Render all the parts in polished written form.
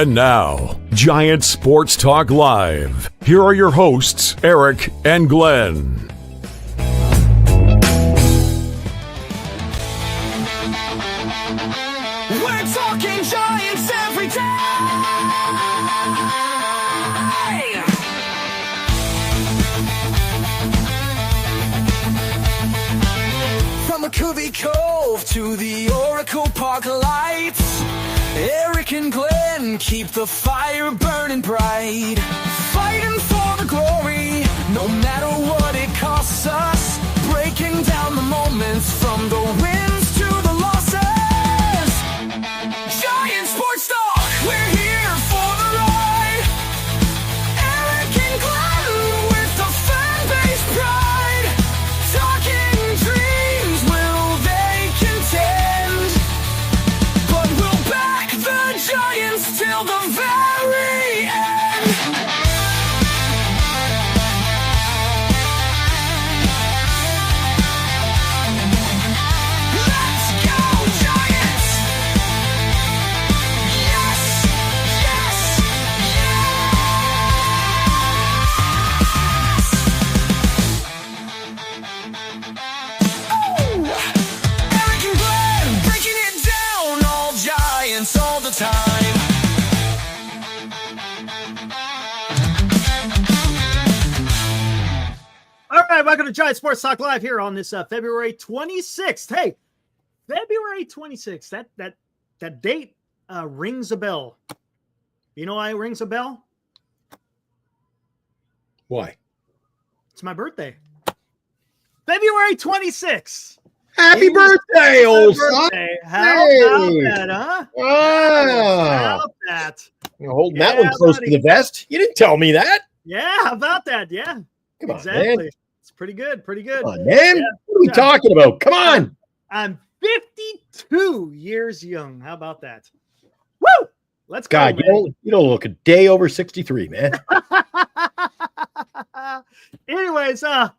And now, Giant Sports Talk Live. Here are your hosts, Eric and Glenn. We're talking Giants every day. From McCovey Cove to the Oracle Park lights, Eric and Glenn keep the fire burning bright, fighting for the glory, no matter what it costs us, breaking down the moments from the wins to the losses. Giant Sports Talk, we're here for the ride. Eric and Glenn with the fan base pride, talking dreams, will they contend? But we'll back the Giants till the very end. Let's go, Giants! Yes, yes, yes! Oh! Eric and Glenn breaking it down, all Giants all the time. All right, welcome to Giant Sports Talk Live here on this February 26th. Hey, February 26th. That date rings a bell. You know why it rings a bell? Why? It's my birthday. February 26th. Happy birthday, old son! Birthday. How about Hey. that, huh? How Ah, about that? you're holding that Yeah, one close buddy. to the vest. You didn't tell me that. Yeah, how about that? Yeah, Come on, exactly. man. It's pretty good. Pretty good. Come on, man. Yeah. What are we talking about? Come on. I'm 52 years young. How about that? Woo! Let's go, God, man. you don't look a day over 63, man. Anyways, how's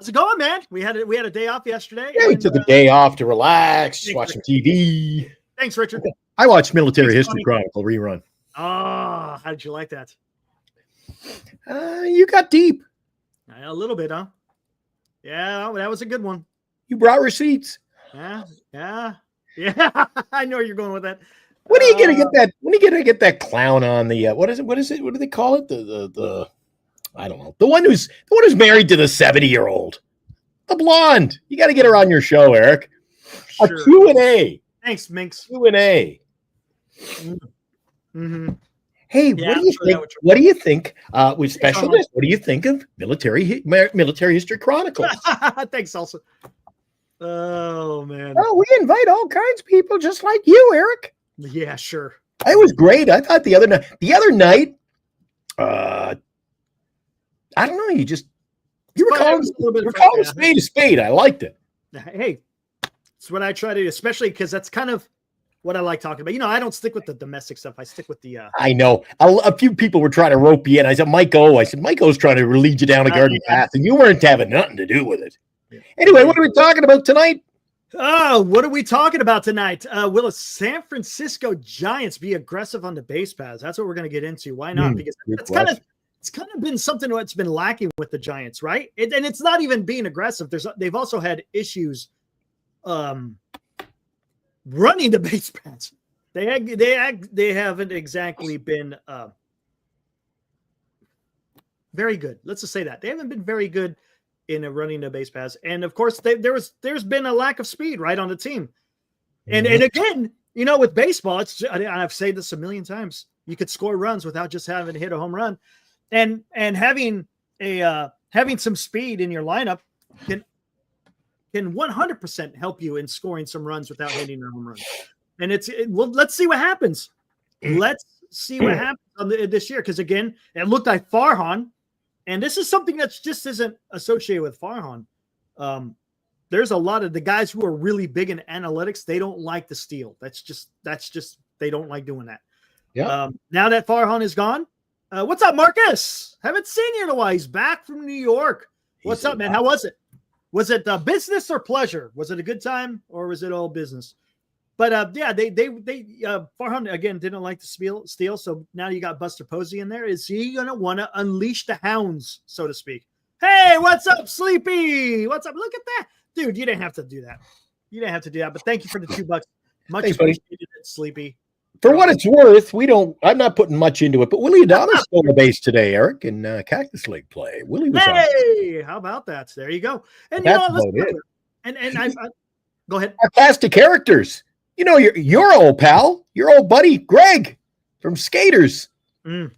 it going, man? We had a day off yesterday. Yeah, we and, took a day off to relax, thanks, watch some TV. Thanks, Richard. I watched Military Thanks, History Tony. Chronicle rerun. Oh, how did you like that? You got deep. A little bit, huh? Yeah, that was a good one. You brought receipts. Yeah. I know where you're going with that. When are you gonna get that? When are you gonna get that clown on the? What is it? What do they call it? The I don't know. The one who's married to the 70-year-old, the blonde. You got to get her on your show, Eric. Sure. A Q&A. Thanks, Minx. Q&A. Mm-hmm. Hey, Yeah, what do you I'm sure think? that would- What do you think with Thanks, specialist? What do you think of Military History Chronicles? Thanks, also. Oh man. Oh, we invite all kinds of people, just like you, Eric. Yeah, sure. It was great. I thought the other night, I don't know. You were Fine, it calling was a little bit of a fun, spade a spade. I liked it. Hey, it's what I try to do, especially because that's kind of what I like talking about. You know, I don't stick with the domestic stuff. I stick with the I know. A few people were trying to rope you in. I said, Mike O's trying to lead you down a garden path, and you weren't having nothing to do with it. Yeah. Anyway, what are we talking about tonight? Oh, what are we talking about tonight? Will the San Francisco Giants be aggressive on the base paths? That's what we're going to get into. Why not? Because good it's kind of been something that's been lacking with the Giants, right? And it's not even being aggressive. They've also had issues running the base paths. They haven't exactly been very good. Let's just say that they haven't been very good in running the base paths, and of course, there's been a lack of speed right on the team. And again, you know, with baseball, I've said this a million times. You could score runs without just having to hit a home run, and having some speed in your lineup can 100% help you in scoring some runs without hitting a home run. And let's see what happens. Let's see what happens this year, because again, it looked like Farhan. And this is something that just isn't associated with Farhan. There's a lot of the guys who are really big in analytics. They don't like to steal. That's just they don't like doing that. Yeah. Now that Farhan is gone, what's up, Marcus? Haven't seen you in a while. He's back from New York. What's up, man? How was it? Was it business or pleasure? Was it a good time or was it all business? But yeah, they Farhan again didn't like the steal. So now you got Buster Posey in there. Is he gonna want to unleash the hounds, so to speak? Hey, what's up, Sleepy? What's up? Look at that, dude. You didn't have to do that. You didn't have to do that. But thank you for the $2. Much Thanks, buddy. appreciated, Sleepy. For what it's worth, I'm not putting much into it, but Willie Adamas stole the base today, Eric, in Cactus League play. Willie was on. Hey, how about that? There you go. And That's you know, about it. and I go ahead. Our cast of characters. You know, your old pal, your old buddy, Greg from Skaters. Mm.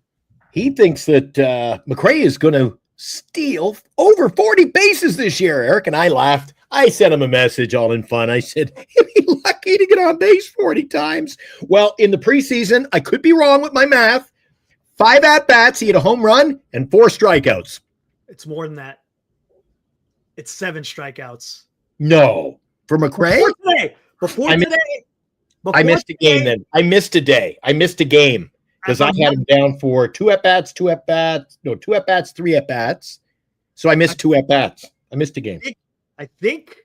He thinks that McRae is going to steal over 40 bases this year, Eric. And I laughed. I sent him a message all in fun. I said, he'd be lucky to get on base 40 times. Well, in the preseason, I could be wrong with my math. 5 at-bats, he had a home run and 4 strikeouts. It's more than that. It's 7 strikeouts. No. For McRae? Before I missed a game then. I missed a day. I missed a game because I had him down for 2 at-bats, 3 at-bats. So I missed 2 at-bats. I missed a game. I think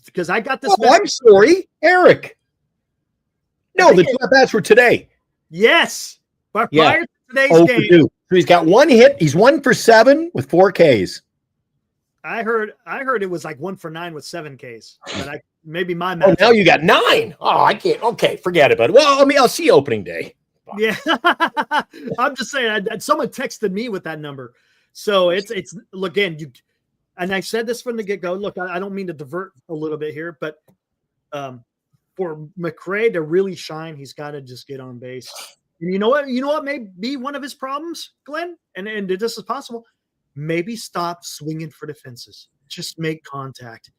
because I got this. Oh, I'm sorry, Eric. No, the 2 at-bats were today. Yes. But prior to today's game. So he's got 1 hit. He's 1 for 7 with 4 Ks. I heard it was like 1 for 9 with 7 Ks. But maybe my math. Oh, now you got 9. Oh, I can't. Okay, forget it. But well, I mean, I'll see you opening day. Yeah. I'm just saying. Someone texted me with that number. So it's look, again, and I said this from the get-go. Look, I don't mean to divert a little bit here, but for McRae to really shine, he's got to just get on base. And you know what? You know what may be one of his problems, Glenn? And this is possible. Maybe stop swinging for the fences. Just make contact.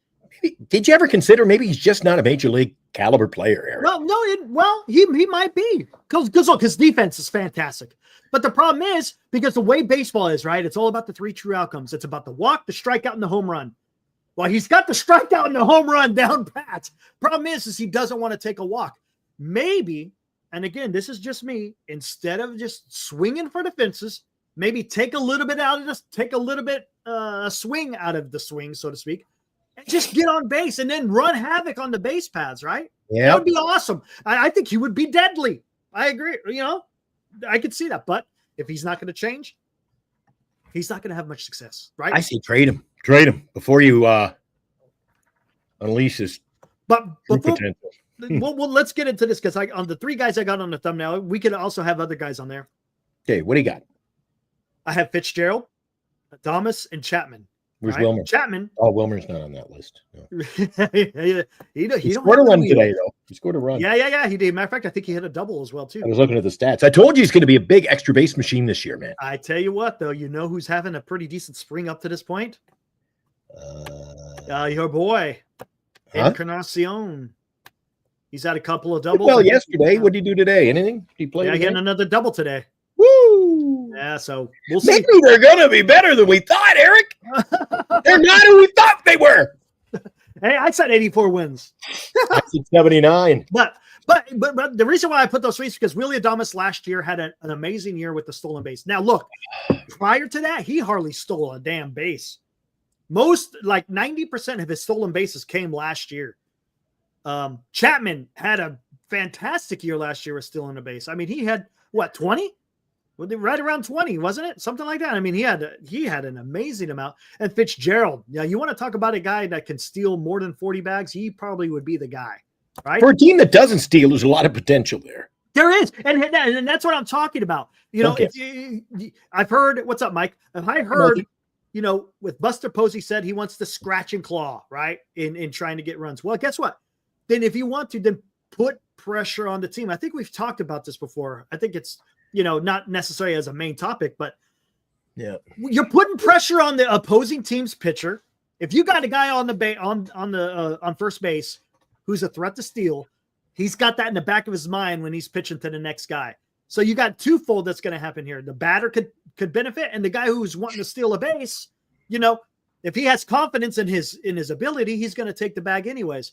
Did you ever consider maybe he's just not a major league caliber player, Eric? Well, he might be. Because look, his defense is fantastic. But the problem is, because the way baseball is, right, it's all about the 3 true outcomes. It's about the walk, the strikeout, and the home run. Well, he's got the strikeout and the home run down pat. Problem is he doesn't want to take a walk. Maybe, and again, this is just me, instead of just swinging for the fences, maybe take a little bit swing out of the swing, so to speak, and just get on base and then run havoc on the base paths, right? Yeah, that would be awesome. I think he would be deadly. I agree. You know, I could see that. But if he's not going to change, he's not going to have much success, right? I say trade him. Trade him before you unleash his potential. Well, let's get into this because on the 3 guys I got on the thumbnail, we could also have other guys on there. Okay, what do you got? I have Fitzgerald, Adames, and Chapman. Where's Wilmer? Chapman. Oh, Wilmer's not on that list. No. he scored a run today, though. He scored a run. Yeah. He did. Matter of fact, I think he hit a double as well, too. I was looking at the stats. I told you he's going to be a big extra base machine this year, man. I tell you what, though, you know who's having a pretty decent spring up to this point? Your boy, Encarnacion. He's had a couple of doubles. Well, yesterday. What did he do today? Anything? Did he play? Yeah, getting another double today. Woo! Yeah, so we'll see. Maybe they're going to be better than we thought, Eric. They're not who we thought they were. Hey, I said 84 wins. I said 79. But the reason why I put those 3 is because Willie Adames last year had an amazing year with the stolen base. Now, look, prior to that, he hardly stole a damn base. Most, like 90% of his stolen bases came last year. Chapman had a fantastic year last year with stealing a base. I mean, he had, 20? Right around 20, wasn't it? Something like that. I mean, he had an amazing amount. And Fitzgerald, you want to talk about a guy that can steal more than 40 bags? He probably would be the guy, right? For a team that doesn't steal, there's a lot of potential there. There is, and that's what I'm talking about. You know, I've heard. What's up, Mike? I heard, with Buster Posey said he wants to scratch and claw, right, in trying to get runs. Well, guess what? Then if you want to, then put pressure on the team. I think we've talked about this before. I think it's not necessarily as a main topic, but you're putting pressure on the opposing team's pitcher. If you got a guy on first base who's a threat to steal, he's got that in the back of his mind when he's pitching to the next guy. So you got twofold that's going to happen here. The batter could benefit, and the guy who's wanting to steal a base, if he has confidence in his ability, he's going to take the bag anyways.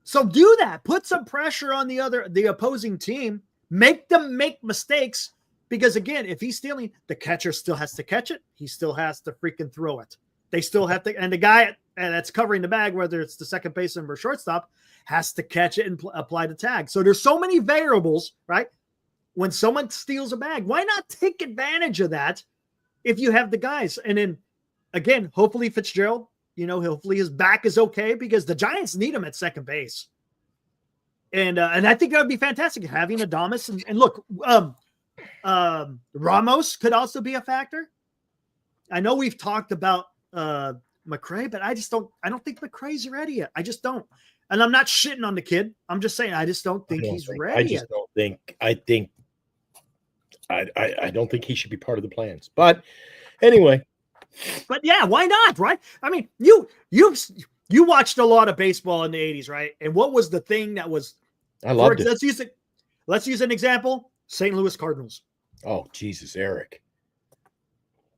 So do that. Put some pressure on the opposing team. Make them make mistakes because, again, if he's stealing, the catcher still has to catch it. He still has to freaking throw it. They still have to, and the guy and that's covering the bag, whether it's the second baseman or shortstop, has to catch it and apply the tag. So there's so many variables, right? When someone steals a bag, why not take advantage of that if you have the guys? And then again, hopefully Fitzgerald, hopefully his back is okay, because the Giants need him at second base. And I think that would be fantastic having Adames. And look, Ramos could also be a factor. I know we've talked about McRae, but I don't think McRae's ready yet. I just don't. And I'm not shitting on the kid. I'm just saying I just don't think he's ready yet. I don't think he should be part of the plans. But anyway. But yeah, why not, right? I mean, you watched a lot of baseball in the 80s, right? And what was the thing that was I loved it. Let's use an example. St. Louis Cardinals. Oh, Jesus, Eric.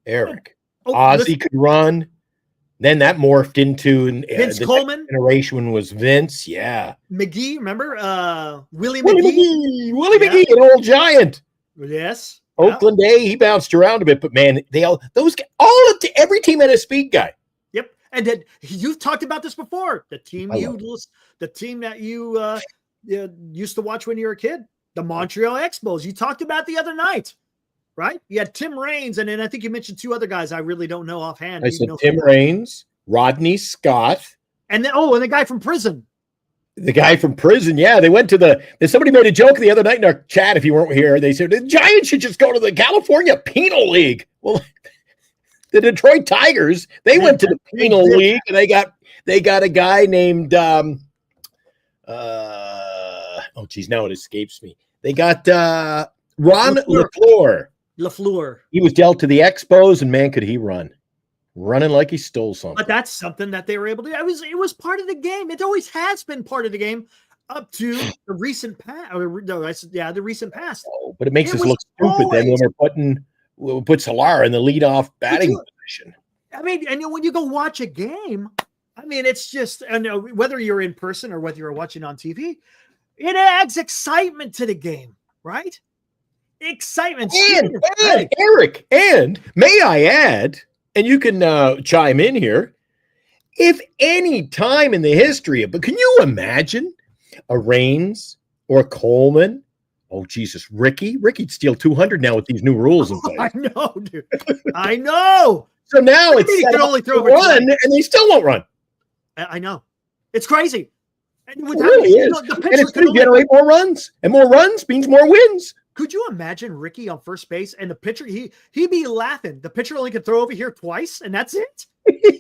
Oh, Ozzie could run. Then that morphed into Vince Coleman. Generation was Vince. Yeah. McGee, remember? Willie McGee. Willie Yeah. McGee, an old giant. Yes. Oakland A, he bounced around a bit, but man, every team had a speed guy. Yep. And then you've talked about this before. The team that you used to watch when you were a kid, the Montreal Expos. You talked about the other night, right? You had Tim Raines, and then I think you mentioned two other guys I really don't know offhand. I said Tim Raines, Rodney Scott, and the guy from prison. The guy from prison, yeah. They went to somebody made a joke the other night in our chat, if you weren't here. They said the Giants should just go to the California Penal League. Well, the Detroit Tigers, they went to the Penal League, and they got a guy named now it escapes me. They got Ron LaFleur. He was dealt to the Expos, and man, could he run. Running like he stole something. But that's something that they were able to do. It was part of the game. It always has been part of the game up to the recent past. The recent past. Oh, but it makes us look stupid then when we'll put Solar in the leadoff batting position. I mean, and when you go watch a game, I mean, it's just, whether you're in person or whether you're watching on TV, it adds excitement to the game, right? Excitement. And Eric, and may I add, and you can chime in here, if any time in the history but can you imagine a Raines or Coleman? Oh, Jesus, Ricky'd steal 200 now with these new rules in place. I know, dude. I know. So now it's you can only throw run, and they still won't run. I know. It's crazy. It really is. And it's going to generate more runs, and more runs means more wins. Could you imagine Ricky on first base and the pitcher? He'd be laughing. The pitcher only could throw over here twice, and that's it.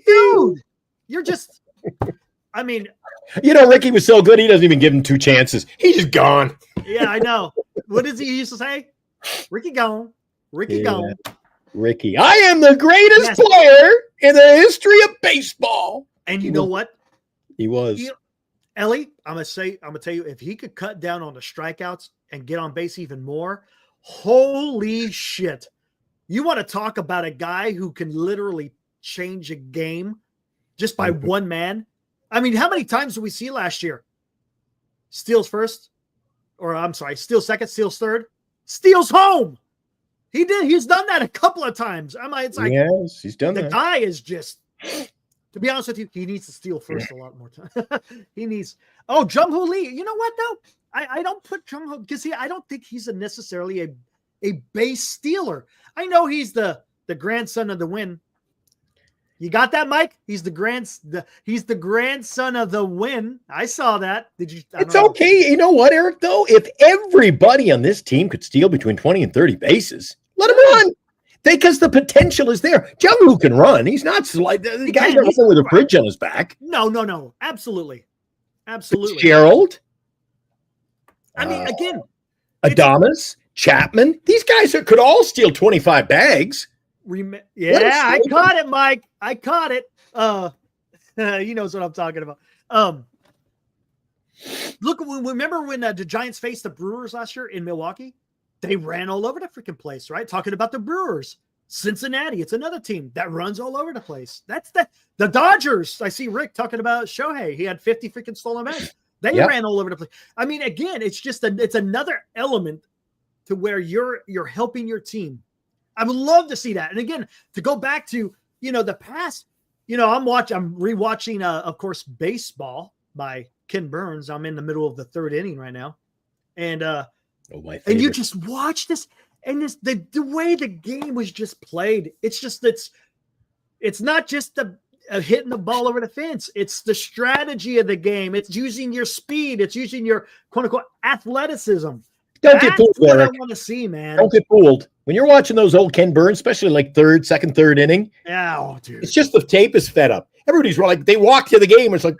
Dude, you're just. I mean, Ricky was so good he doesn't even give him two chances. He's just gone. Yeah, I know. What does he used to say? Ricky gone. Ricky gone. Ricky, I am the greatest player in the history of baseball. And you know what? He was. Ellie, I'm gonna tell you, if he could cut down on the strikeouts and get on base even more, holy shit. You want to talk about a guy who can literally change a game just by one man? I mean, how many times did we see last year? Steals first, steals second, steals third, steals home. He did. He's done that a couple of times. It's like, yes, he's done that. The guy is just, to be honest with you, he needs to steal first a lot more time. He needs. Oh, Jung-Hoo Lee. You know what though? I don't put Jung-Hoo because I don't think he's necessarily a base stealer. I know he's the grandson of the win. You got that, Mike? He's the grandson of the win. I saw that. Did you? It's okay. You know what, Eric? Though, if everybody on this team could steal between 20 and 30 bases, let him run. Because the potential is there. Jung-Hoo can run. He's not like the guy's not with a bridge on his back. No. Absolutely. Gerald. I mean, again, Adames, Chapman. These guys could all steal 25 bags. I caught it, Mike. I caught it. He knows what I'm talking about. Look, remember when the Giants faced the Brewers last year in Milwaukee? They ran all over the freaking place, right? Talking about the Brewers. Cincinnati, it's another team that runs all over the place. That's the Dodgers. I see Rick talking about Shohei. He had 50 freaking stolen bags. They ran all over the place. I mean, again, it's just it's another element to where you're helping your team. I would love to see that. And again, to go back to, the past, I'm rewatching, of course, baseball by Ken Burns. I'm in the middle of the third inning right now. And, my and you favorite. just watch this, and the way the game was just played. It's not just the hitting the ball over the fence. It's the strategy of the game. It's using your speed. It's using your quote unquote athleticism. Don't get fooled, what Eric. I want to see, man. Don't get fooled. When you're watching those old Ken Burns, especially like second, third inning, Dude. it's just the tape is fed up. Everybody's like, they walk to the game. It's like,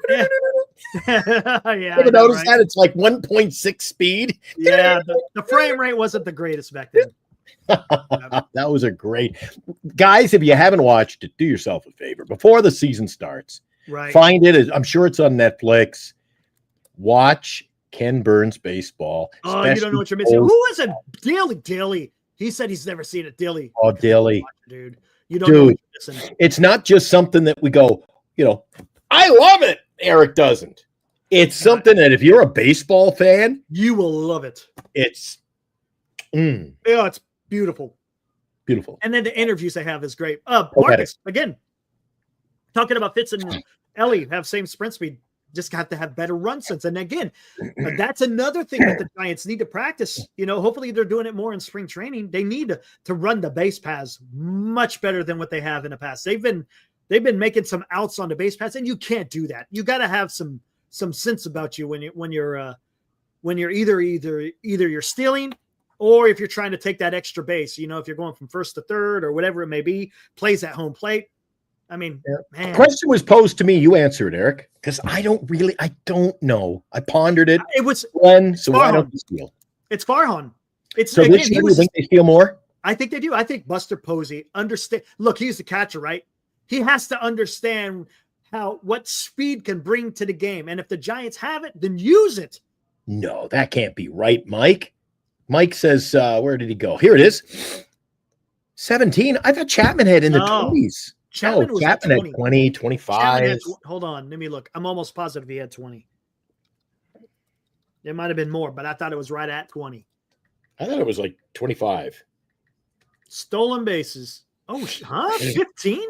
Yeah. ever notice that? It's like 1.6 speed. Yeah, the frame rate wasn't the greatest back then. That was a great. Guys, if you haven't watched it, do yourself a favor. Before the season starts, Right. find it. I'm sure it's on Netflix. Watch Ken Burns baseball. Oh, you don't know what you're missing. Who is it? Dilly. He said he's never seen it. Dilly. Oh, Dilly. Dude. You don't know what you're missing. It's not just something that we go, I love it. Eric doesn't. It's something that if you're a baseball fan, you will love it. It's it's beautiful. Beautiful. And then the interviews they have is great. Marcus, again, talking about Fitz and Ellie have same sprint speed. Just got to have better run sense. And again, that's another thing that the Giants need to practice. Hopefully they're doing it more in spring training. They need to run the base paths much better than what they have in the past. They've been making some outs on the base paths, and you can't do that. You got to have some sense about you when you're either you're stealing, or if you're trying to take that extra base. If you're going from first to third or whatever it may be, plays at home plate. I mean, man. Question was posed to me. You answered, Eric, because I don't know. I pondered it. It was when, so why don't you steal? It's Farhan. So again, this year, do you think they steal more? I think they do. I think Buster Posey understand. Look, he's the catcher, right? He has to understand what speed can bring to the game. And if the Giants have it, then use it. No, that can't be right, Mike. Mike says, where did he go? Here it is. 17. I thought Chapman had in the 20s. Chapman had 20, 25. Hold on. Let me look. I'm almost positive he had 20. There might have been more, but I thought it was right at 20. I thought it was like 25. Stolen bases. Oh, 15?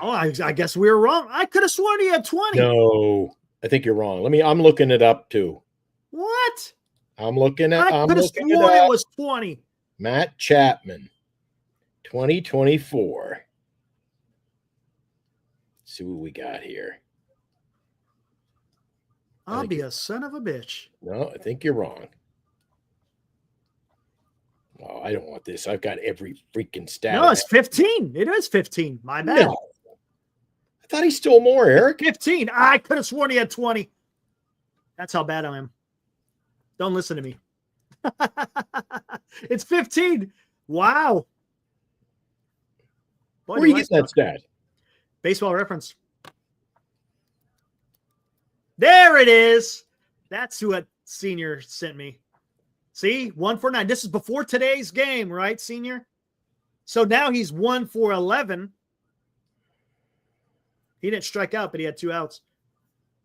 Oh, I guess we were wrong. I could have sworn he had 20. No, I think you're wrong. I'm looking it up too. What? I could have sworn it was 20. Matt Chapman, 2024. Let's see what we got here. I'll be a son of a bitch. No, I think you're wrong. Oh, I don't want this. I've got every freaking stat. No, it's 15. It is 15. My bad. No. I thought he stole more, Eric. 15. I could have sworn he had 20. That's how bad I am. Don't listen to me. It's 15. Wow. Boy, where are you getting that stat? Baseball Reference. There it is. That's who a senior sent me. See, 1 for 9. This is before today's game, right, senior? So now he's 1 for 11. He didn't strike out, but he had 2 outs.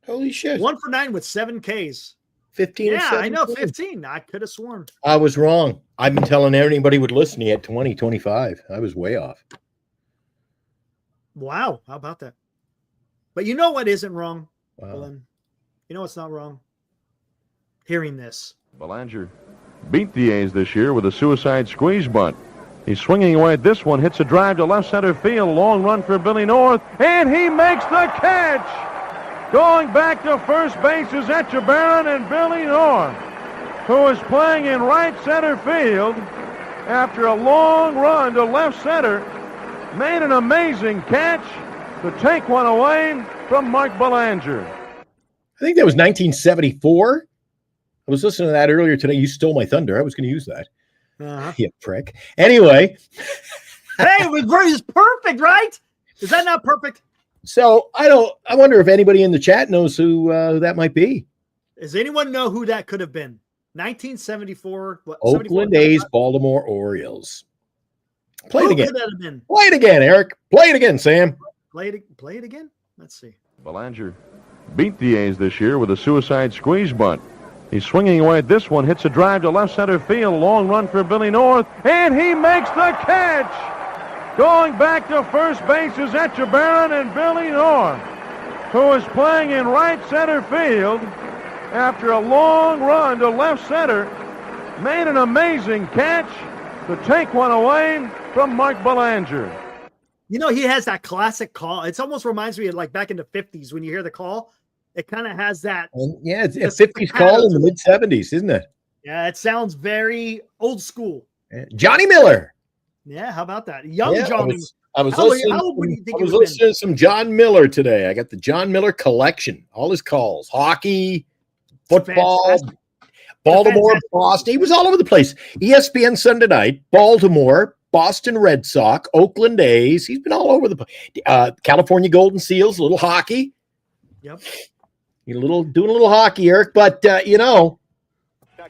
Holy shit. 1 for 9 with 7 Ks. 15. Yeah, I know, 15. I could have sworn. I was wrong. I've been telling anybody would listen. He had 20, 25. I was way off. Wow. How about that? But you know what isn't wrong? Wow. Ellen? You know what's not wrong? Hearing this. Belanger beat the A's this year with a suicide squeeze bunt. He's swinging away at this one, hits a drive to left center field, long run for Billy North, and he makes the catch! Going back to first base is Etchebarren, and Billy North, who is playing in right center field after a long run to left center, made an amazing catch to take one away from Mike Belanger. I think that was 1974. I was listening to that earlier today. You stole my thunder. I was going to use that. You prick. Anyway. Hey, it was perfect, right? Is that not perfect? So I wonder if anybody in the chat knows who that might be. Does anyone know who that could have been? 1974. Oakland A's, Baltimore Orioles. Play it again. Who could that have been? Play it again, Eric. Play it again, Sam. Play it again? Let's see. Belanger beat the A's this year with a suicide squeeze bunt. He's swinging away at this one, hits a drive to left center field, long run for Billy North, and he makes the catch! Going back to first base is Etchebarren, and Billy North, who is playing in right center field after a long run to left center, made an amazing catch to take one away from Mark Belanger. You know, he has that classic call. It almost reminds me of like back in the 50s when you hear the call. It kind of has that. Yeah, it's a 50s call in the mid 70s, isn't it? Yeah, it sounds very old school. Johnny Miller. Yeah, how about that? Young Johnny. I was How old listening, do you think I was he would've listening to some John Miller today. I got the John Miller collection, all his calls, hockey, football, fantastic. Baltimore, Fantastic. Boston. He was all over the place. ESPN Sunday night, Baltimore, Boston Red Sox, Oakland A's. He's been all over the place. California Golden Seals, a little hockey. Yep. Doing a little hockey, Eric. But Not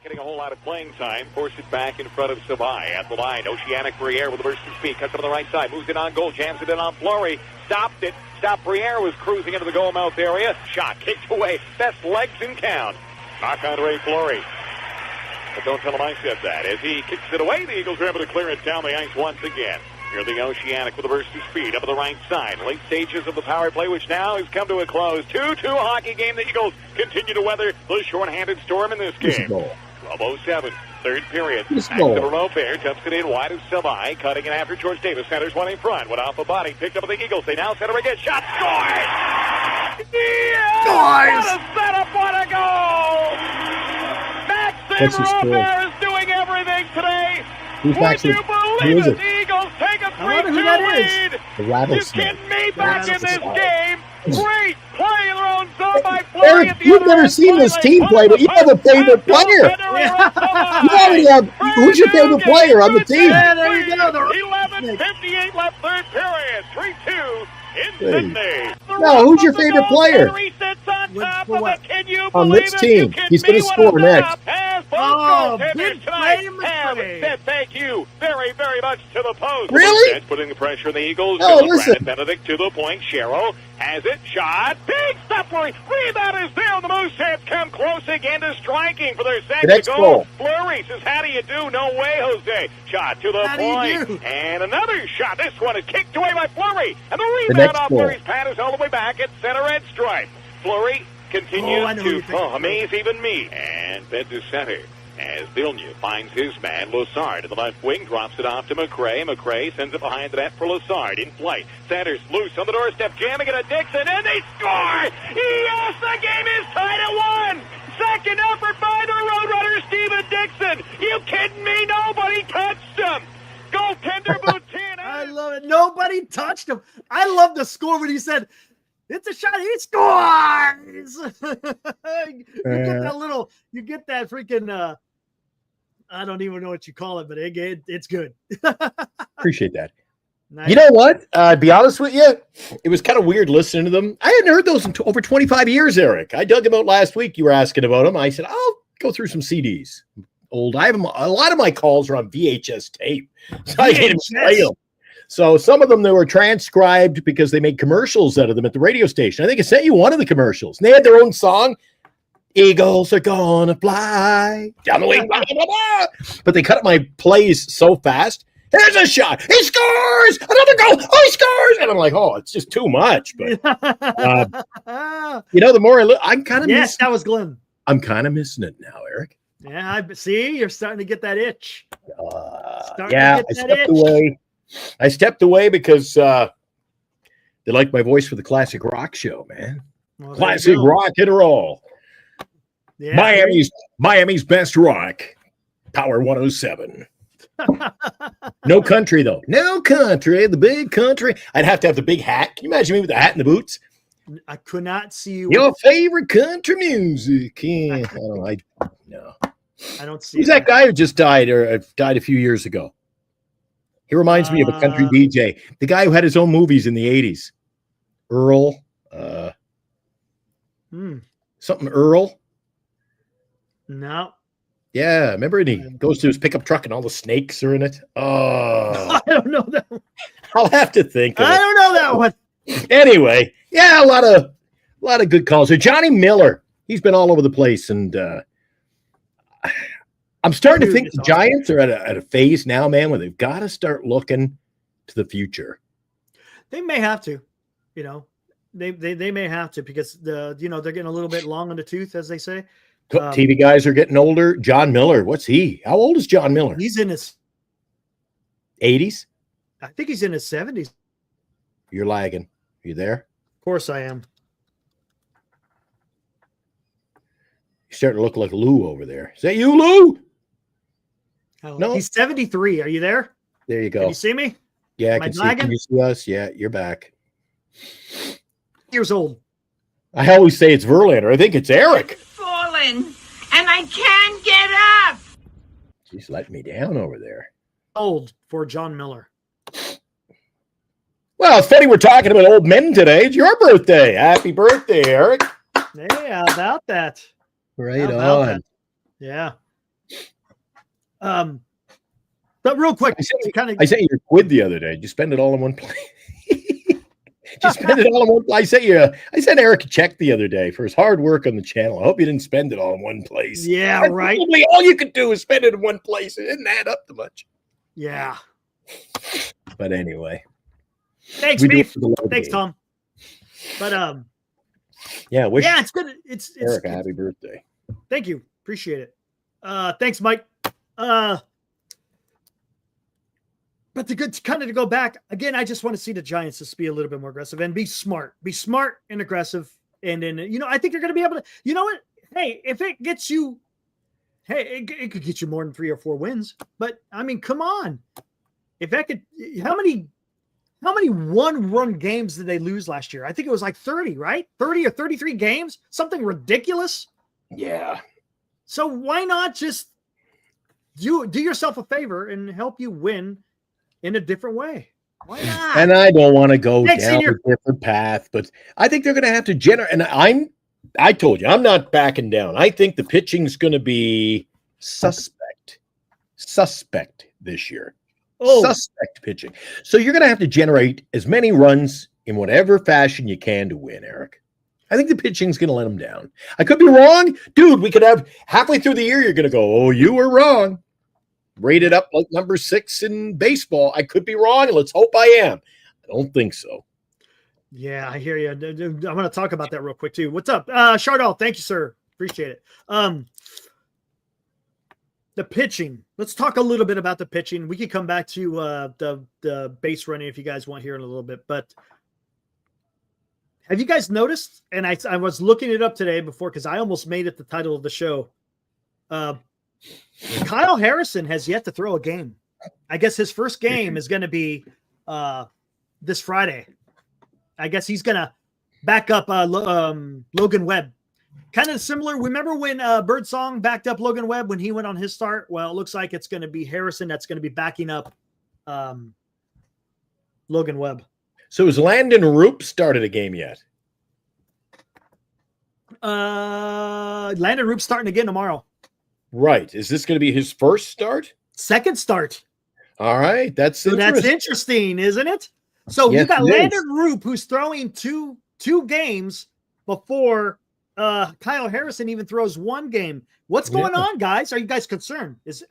getting a whole lot of playing time. Force it back in front of Savai at the line. Oceanic Briere with a burst of speed. Cuts up on the right side. Moves it on goal. Jams it in on Fleury. Stopped it. Stopped Briere. Was cruising into the goal mouth area. Shot. Kicked away. Best legs in count. Marc-Andre Fleury. But don't tell him I said that. As he kicks it away, the Eagles are able to clear it down the ice once again. Here the Oceanic with a burst of speed up on the right side. Late stages of the power play, which now has come to a close. 2-2 hockey game. The Eagles continue to weather the shorthanded storm in this game. 12:07, third period. Back to the Robert, tucks it in wide of Savai, cutting it after George Davis. Centers one in front, went off a body, picked up by the Eagles. They now center again. Shot, scores! Yeah! Scores! What a setup, what a goal! Maxime Robert is doing everything today. Who's Would Maxime? you Who believe is it? it? The Eagles take a I wonder who that 3-2 is. lead. The You rattlesnake. kidding me? Back in this Rattlesnake. game. Great play in their own zone by Fleury Eric, at the you've other never end. seen this Finally team put play, the but you have a post. favorite Pass player. goal, Federer, You already have. Who's your favorite player on the team? Yeah, there you go. The 11:58 left, third period. 3-2 in Sydney. No, who's your favorite player? Fleury sits on What- top for of what? it. Can you On believe this it? team. You kidding He's gonna me? What a score next. setup. As both Oh, goaltenders big tonight play, have McRae. said thank you very, very much to the post. Really? Bench putting the pressure on the Eagles. Oh, Philip listen. Brandon Benedict to the point. Sherrill has it. Shot. Big stop, Fleury. Rebound is there. The Mooseheads come close again to striking for their second next goal. goal. Fleury says, how do you do? No way, Jose. Shot to the How do you point. do? And another shot. This one is kicked away by Fleury. And the The rebound next off goal. Fleury's pad is all the way back at center end stripe. Fleury continues Oh, I know who to you're thinking. amaze even me. And fed to center. As Villeneuve finds his man, Lassard in the left wing, drops it off to McRae. McRae sends it behind the net for Lassard. In flight, centers loose on the doorstep, jamming it at Dixon, and they score! Yes, the game is tied at 1! Second effort by the Roadrunner, Steven Dixon! You kidding me? Nobody touched him! Goaltender Boutin! I love it. Nobody touched him. I love the score when he said, "It's a shot. He scores." You get that freaking. I don't even know what you call it, but it's good. Appreciate that. Nice. You know what? To be honest with you, it was kind of weird listening to them. I hadn't heard those in over 25 years, Eric. I dug them out last week. You were asking about them. I said, I'll go through some CDs. Old. I have them. A lot of my calls are on VHS tape. So I can't even play them. So some of them, they were transcribed because they made commercials out of them at the radio station. I think I sent you one of the commercials. And they had their own song. Eagles are gonna fly down the wing, blah, blah, blah, blah. But they cut my plays so fast. Here's a shot. He scores. Another goal. Oh, he scores. And I'm like, oh, it's just too much. But the more I look, I'm kind of yes, that was Glenn. I'm kind of missing it now, Eric. Yeah, I see. You're starting to get that itch. I stepped away. I stepped away because they like my voice for the classic rock show, man. Well, there Classic you go. rock and roll. Yeah, Miami's best rock. Power 107. No country though. No country. The big country. I'd have to have the big hat. Can you imagine me with the hat and the boots? I could not see you. Your favorite country music. Yeah. No. I don't see. Who's that guy who just died or died a few years ago? He reminds me of a country DJ. The guy who had his own movies in the 80s. Earl. Something Earl. No. Yeah, remember he goes to his pickup truck and all the snakes are in it. Oh, I don't know that one. I'll have to think of I it. don't know that one. Anyway, yeah, a lot of good calls. So Johnny Miller, he's been all over the place, and I'm starting to think the Giants are at a phase now, man, where they've got to start looking to the future. They may have to, you know, they may have to because they're getting a little bit long on the tooth, as they say. TV guys are getting older. John Miller, what's he? How old is John Miller? He's in his 80s? I think he's in his 70s. You're lagging. You there? Of course I am. You're starting to look like Lou over there. Is that you, Lou? Oh, No. He's 73. Are you there? There you go. Can you see me? Yeah, I Am I can see. lagging? Can you see us? Yeah, you're back. Years old. I always say it's Verlander. I think it's Eric. Fallen, and I can't get up. She's letting me down over there. Old for John Miller. Well, it's funny we're talking about old men today. It's your birthday. Happy birthday, Eric. Hey, how about that? Right How about on. that? Yeah. But real quick, I sent you your quid the other day. Did you spend it all in one place? Did you spend it all in one place? I sent Eric a check the other day for his hard work on the channel. I hope you didn't spend it all in one place. Yeah, That's right. probably all you could do is spend it in one place. It didn't add up to much. Yeah. But anyway. Thanks, we do it Beef. for the love of the Thanks, game. Tom. But Yeah, wish yeah, it's good. It's Eric a happy birthday. Thank you. Appreciate it. Thanks, Mike. But to go back again, I just want to see the Giants just be a little bit more aggressive and be smart. Be smart and aggressive. And then, I think they're going to be able to, you know what? Hey, if it gets you, it could get you more than 3 or 4 wins. But I mean, come on. If that could, how many 1-run games did they lose last year? I think it was like 30, right? 30 or 33 games, something ridiculous. Yeah. So why not just do yourself a favor and help you win in a different way? Why not? And I don't want to go Thanks, down Senior. a different path, but I think they're going to have to generate. And I told you, I'm not backing down. I think the pitching's going to be suspect this year. Oh. Suspect pitching. So you're going to have to generate as many runs in whatever fashion you can to win, Eric. I think the pitching's going to let them down. I could be wrong. Dude, we could have halfway through the year, you're going to go, oh, you were wrong. Rated up like number 6 in baseball. I could be wrong. Let's hope I am. I don't think so. Yeah, I hear you. I'm going to talk about that real quick too. What's up? Chardol, thank you, sir. Appreciate it. The pitching. Let's talk a little bit about the pitching. We could come back to the base running if you guys want here in a little bit. But have you guys noticed? And I was looking it up today before because I almost made it the title of the show. Kyle Harrison has yet to throw a game. I guess his first game is going to be this Friday. I guess he's going to back up Logan Webb. Kind of similar. Remember when Birdsong backed up Logan Webb when he went on his start? Well, it looks like it's going to be Harrison that's going to be backing up Logan Webb. So has Landon Roop started a game yet? Landon Roop's starting again tomorrow. Right. Is this going to be his first start? Second start. All right. That's Interesting, isn't it? So Yes, you got it is. Landon Roop who's throwing two games before Kyle Harrison even throws one game. What's going on, guys? Are you guys concerned? Is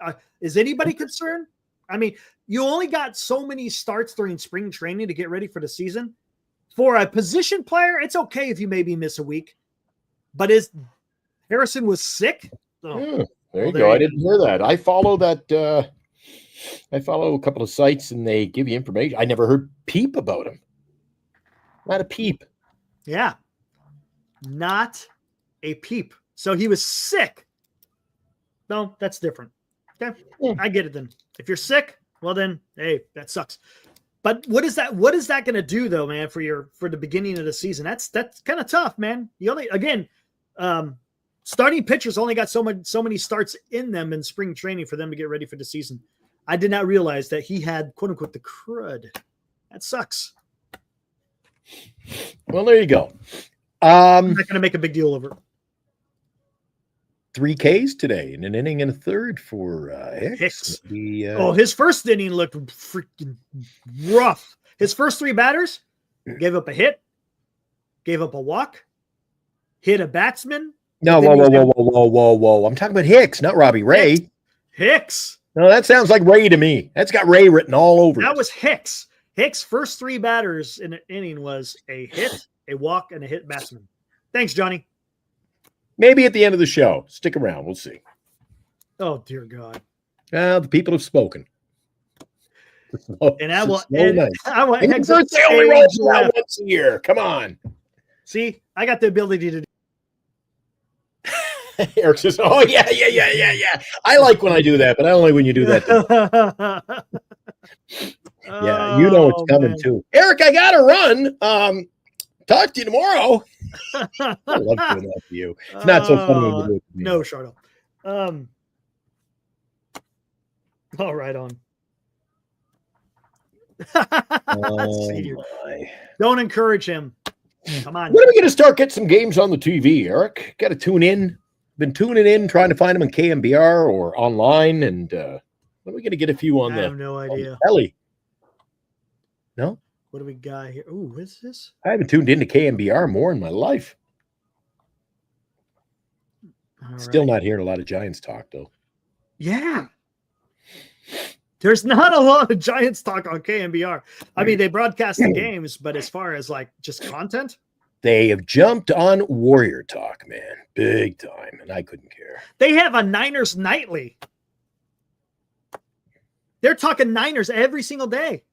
anybody concerned? I mean, you only got so many starts during spring training to get ready for the season. For a position player, it's okay if you maybe miss a week. But Harrison was sick? Oh. There you go. I didn't hear that. I follow that. I follow a couple of sites and they give you information. I never heard peep about him. Not a peep. Yeah. Not a peep. So he was sick. No, that's different. Okay. I get it then. If you're sick, well then, hey, that sucks. But what is that going to do though, man, for the beginning of the season? That's kind of tough, man. You only starting pitchers only got so many starts in them in spring training for them to get ready for the season. I did not realize that he had quote unquote the crud. That sucks. Well, there you go. I'm not going to make a big deal over it. 3 Ks today in an inning and a third for Hicks. His first inning looked freaking rough. His first 3 batters gave up a hit, gave up a walk, hit a batsman. No, whoa. I'm talking about Hicks, not Robbie Ray. Hicks. No, that sounds like Ray to me. That's got Ray written all over That it. was Hicks. Hicks' first 3 batters in an inning was a hit, a walk, and a hit batsman. Thanks, Johnny. Maybe at the end of the show. Stick around. We'll see. Oh, dear God. Well, the people have spoken. And I will, nice. I will And exit they only stage roll out left. once a year. Come on. See, I got the ability to do. Eric says, "Oh yeah. I like when I do that, but only when you do that." Yeah, you know it's coming too. Eric, I gotta run. Talk to you tomorrow. I love doing that to you. It's not so funny when you do it to me. No, Shardo. All right, on. See, My. don't encourage him. Come on. When are we going to start getting some games on the TV, Eric? Got to tune in. Been tuning in, trying to find them in KMBR or online. And when are we going to get a few on I have no idea. telly? No? What do we got here? Ooh, what's this? I haven't tuned into KMBR more in my life. All Still right. not hearing a lot of Giants talk, though. Yeah. There's not a lot of Giants talk on KMBR. I mean, they broadcast the games, but as far as like just content, They have jumped on Warrior Talk, man. Big time. And I couldn't care. they have a Niners nightly. They're talking Niners every single day.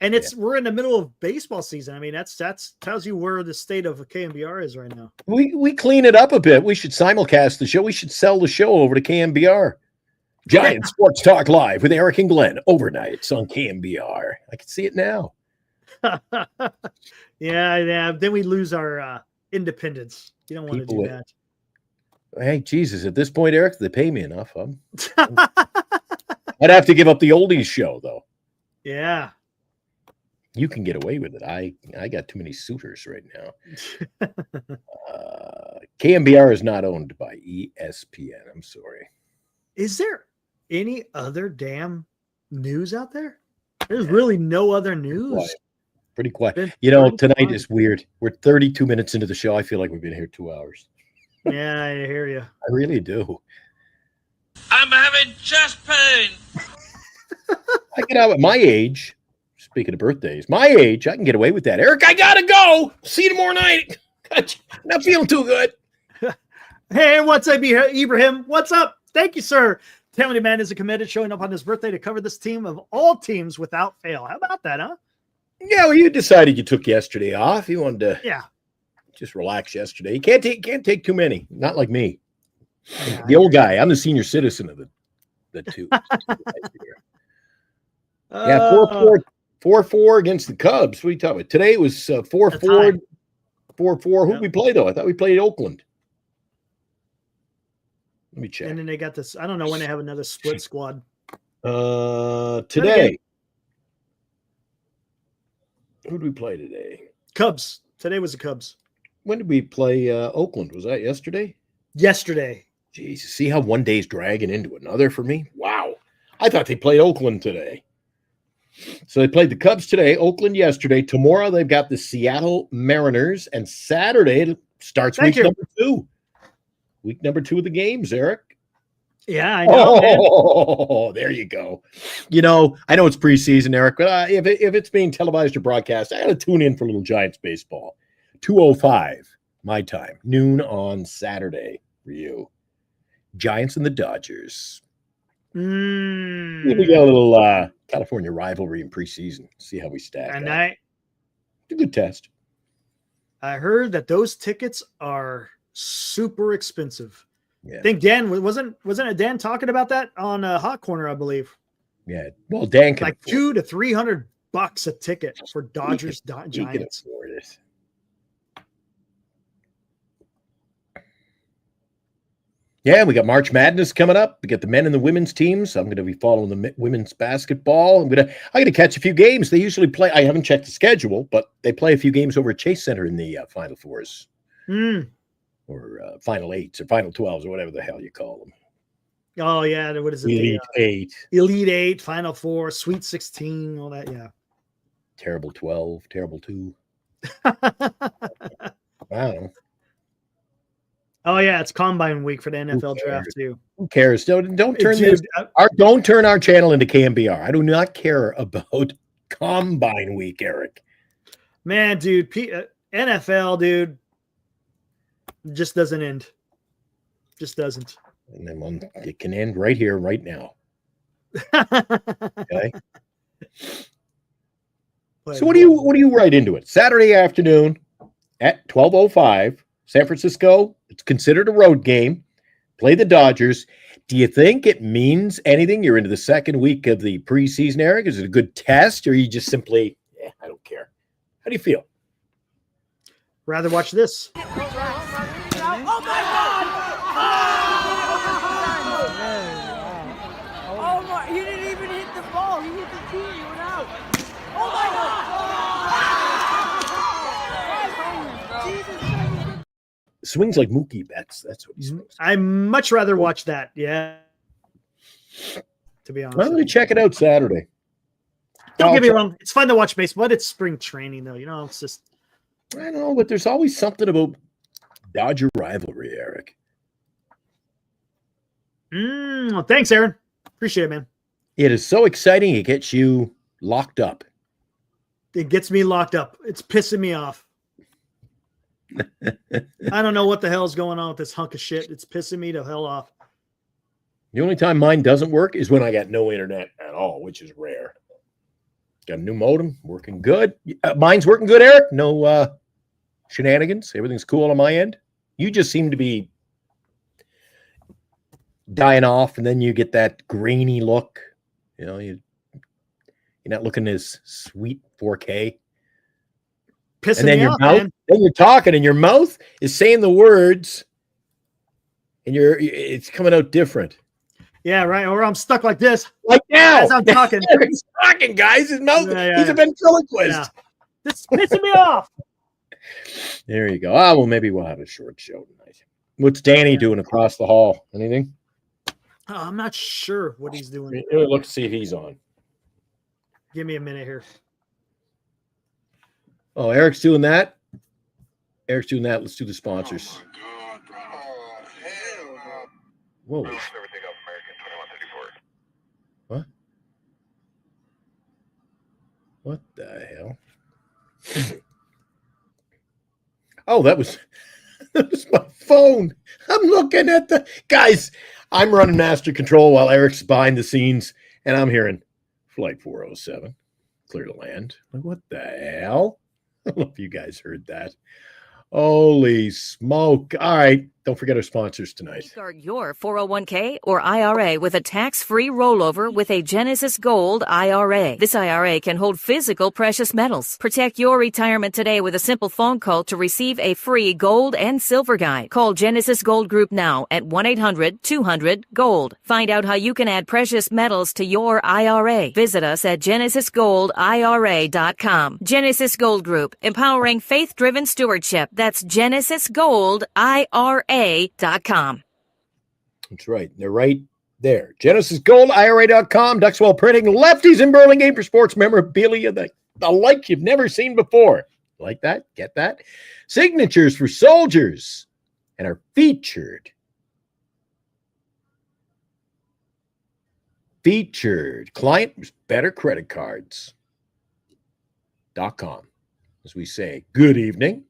And we're in the middle of baseball season. I mean, that's tells you where the state of KMBR is right now. We clean it up a bit. We should simulcast the show. We should sell the show over to KMBR. Giant Sports Talk Live with Eric and Glenn overnights on KMBR. I can see it now. Yeah. Then we lose our independence. You don't want to do that. Hey, Jesus, at this point, Eric, they pay me enough. I'd have to give up the oldies show, though. Yeah. You can get away with it. I got too many suitors right now. KMBR is not owned by ESPN. I'm sorry. Is there any other damn news out there? There's really no other news. Pretty quiet. Been You know, pretty tonight quiet. is weird. We're 32 minutes into the show. I feel like we've been here 2 hours. Yeah, I hear you. I really do. I'm having chest pain. I get out at my age. Speaking of birthdays, my age, I can get away with that. Eric, I gotta go. See you tomorrow night. Not feeling too good. Hey, what's up, Ibrahim? What's up? Thank you, sir. Talented man is committed, showing up on his birthday to cover this team of all teams without fail. How about that, huh? Yeah, well, you decided you took yesterday off. You wanted to just relax yesterday. You can't take too many. Not like me. Yeah, The old guy. I'm the senior citizen of the two. Yeah, 4-4 against the Cubs. What are you talking about? Today it was 4-4. 4-4. Who'd we play, though? I thought we played Oakland. Let me check. And then they got this. I don't know when they have another split squad. Today. Who did we play today? Cubs. Today was the Cubs. When did we play Oakland? Was that yesterday? Yesterday. Jesus, see how one day's dragging into another for me? Wow. I thought they played Oakland today. So they played the Cubs today, Oakland yesterday. Tomorrow they've got the Seattle Mariners, and Saturday it starts week number 2. Week number 2 of the games, Eric. Yeah, I know. Oh, there you go. You know, I know it's preseason, Eric, but if it's being televised or broadcast, I got to tune in for a little Giants baseball. 2:05 my time, noon on Saturday for you. Giants and the Dodgers. We got a little California rivalry in preseason. See how we stack. And up. It's a good test. I heard that those tickets are super expensive. Yeah. I think Dan wasn't it Dan talking about that on Hot Corner, I believe. Yeah. Well, Dan can like $200 to $300 a ticket for Dodgers Giants. He can afford it. Yeah, we got March Madness coming up. We got the men and the women's teams. I'm going to be following the women's basketball. I'm going to catch a few games. They usually play. I haven't checked the schedule, but they play a few games over at Chase Center in the Final Fours, or Final Eights, or Final 12s, or whatever the hell you call them. Oh yeah, what is it? Elite Eight, Elite 8, Final 4, Sweet 16, all that. Yeah. Terrible 12, Terrible 2. Wow. Oh yeah, it's Combine Week for the NFL draft too. Who cares? Don't turn Dude, don't turn our channel into KMBR. I do not care about Combine week, Eric. Man, dude, NFL, dude, just doesn't end. Just doesn't. And then it can end right here, right now. Okay. So what do you write into it? Saturday afternoon at 12:05, San Francisco. It's considered a road game. Play the Dodgers. Do you think it means anything? You're into the second week of the preseason, Eric. Is it a good test, or you just simply, I don't care? How do you feel? Rather watch this. Oh my God! Oh my! He didn't even hit the ball. He hit the tee. He went out. Oh my God! Jesus! Swings like Mookie Betts. That's what he's supposed to. I much rather watch that. Yeah. To be honest. I'm going to check it out Saturday. Don't get me wrong. It's fun to watch baseball, but it's spring training, though. You know, it's just. I know, but there's always something about Dodger rivalry, Eric. Thanks, Aaron. Appreciate it, man. It is so exciting. It gets you locked up. It gets me locked up. It's pissing me off. I don't know what the hell is going on with this hunk of shit. It's pissing me the hell off. The only time mine doesn't work is when I got no internet at all, which is rare. Got a new modem, working good. Mine's working good, Eric. No shenanigans. Everything's cool on my end. You just seem to be dying off, and then you get that grainy look. You know, you're not looking as sweet 4K. Pissing And then me your off, mouth, man. then you're talking, and your mouth is saying the words, and it's coming out different. Yeah, right. Or I'm stuck like this. Like now, As I'm talking. Eric's talking, guys. His mouth. Yeah. He's a ventriloquist. Yeah. This is pissing me off. There you go. Well, maybe we'll have a short show tonight. What's Danny doing across the hall? Anything? I'm not sure what he's doing. Look to see if he's on. Give me a minute here. Oh, Eric's doing that. Let's do the sponsors. Whoa. What? What the hell? Oh, that was my phone. I'm looking at the guys. I'm running master control while Eric's behind the scenes, and I'm hearing flight 407, clear to land. Like, what the hell? I don't know if you guys heard that. Holy smoke. All right. Don't forget our sponsors tonight. Start your 401k or IRA with a tax-free rollover with a Genesis Gold IRA. This IRA can hold physical precious metals. Protect your retirement today with a simple phone call to receive a free gold and silver guide. Call Genesis Gold Group now at 1-800-200-GOLD. Find out how you can add precious metals to your IRA. Visit us at GenesisGoldIRA.com. Genesis Gold Group, empowering faith-driven stewardship. That's GenesisGoldIRA.com. That's right. They're right there. GenesisGoldIRA.com. Duxwell Printing. Lefties in Burlingame for sports memorabilia. The like you've never seen before. Like that? Get that? Signatures for soldiers. And our featured client was bettercreditcards.com. As we say, good evening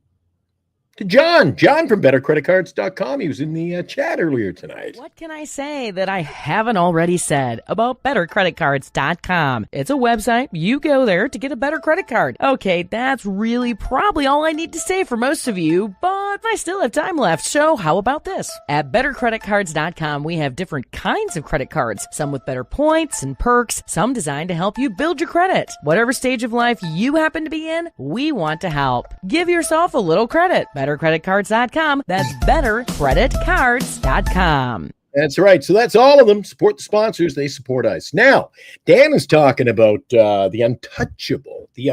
to John from bettercreditcards.com. He was in the chat earlier tonight. What can I say that I haven't already said about bettercreditcards.com? It's a website. You go there to get a better credit card. Okay, that's really probably all I need to say for most of you, but I still have time left, so how about this? At bettercreditcards.com, we have different kinds of credit cards, some with better points and perks, some designed to help you build your credit. Whatever stage of life you happen to be in, we want to help. Give yourself a little credit. bettercreditcards.com. That's bettercreditcards.com. That's right. So that's all of them. Support the sponsors. They support us. Now, Dan is talking about the untouchable, the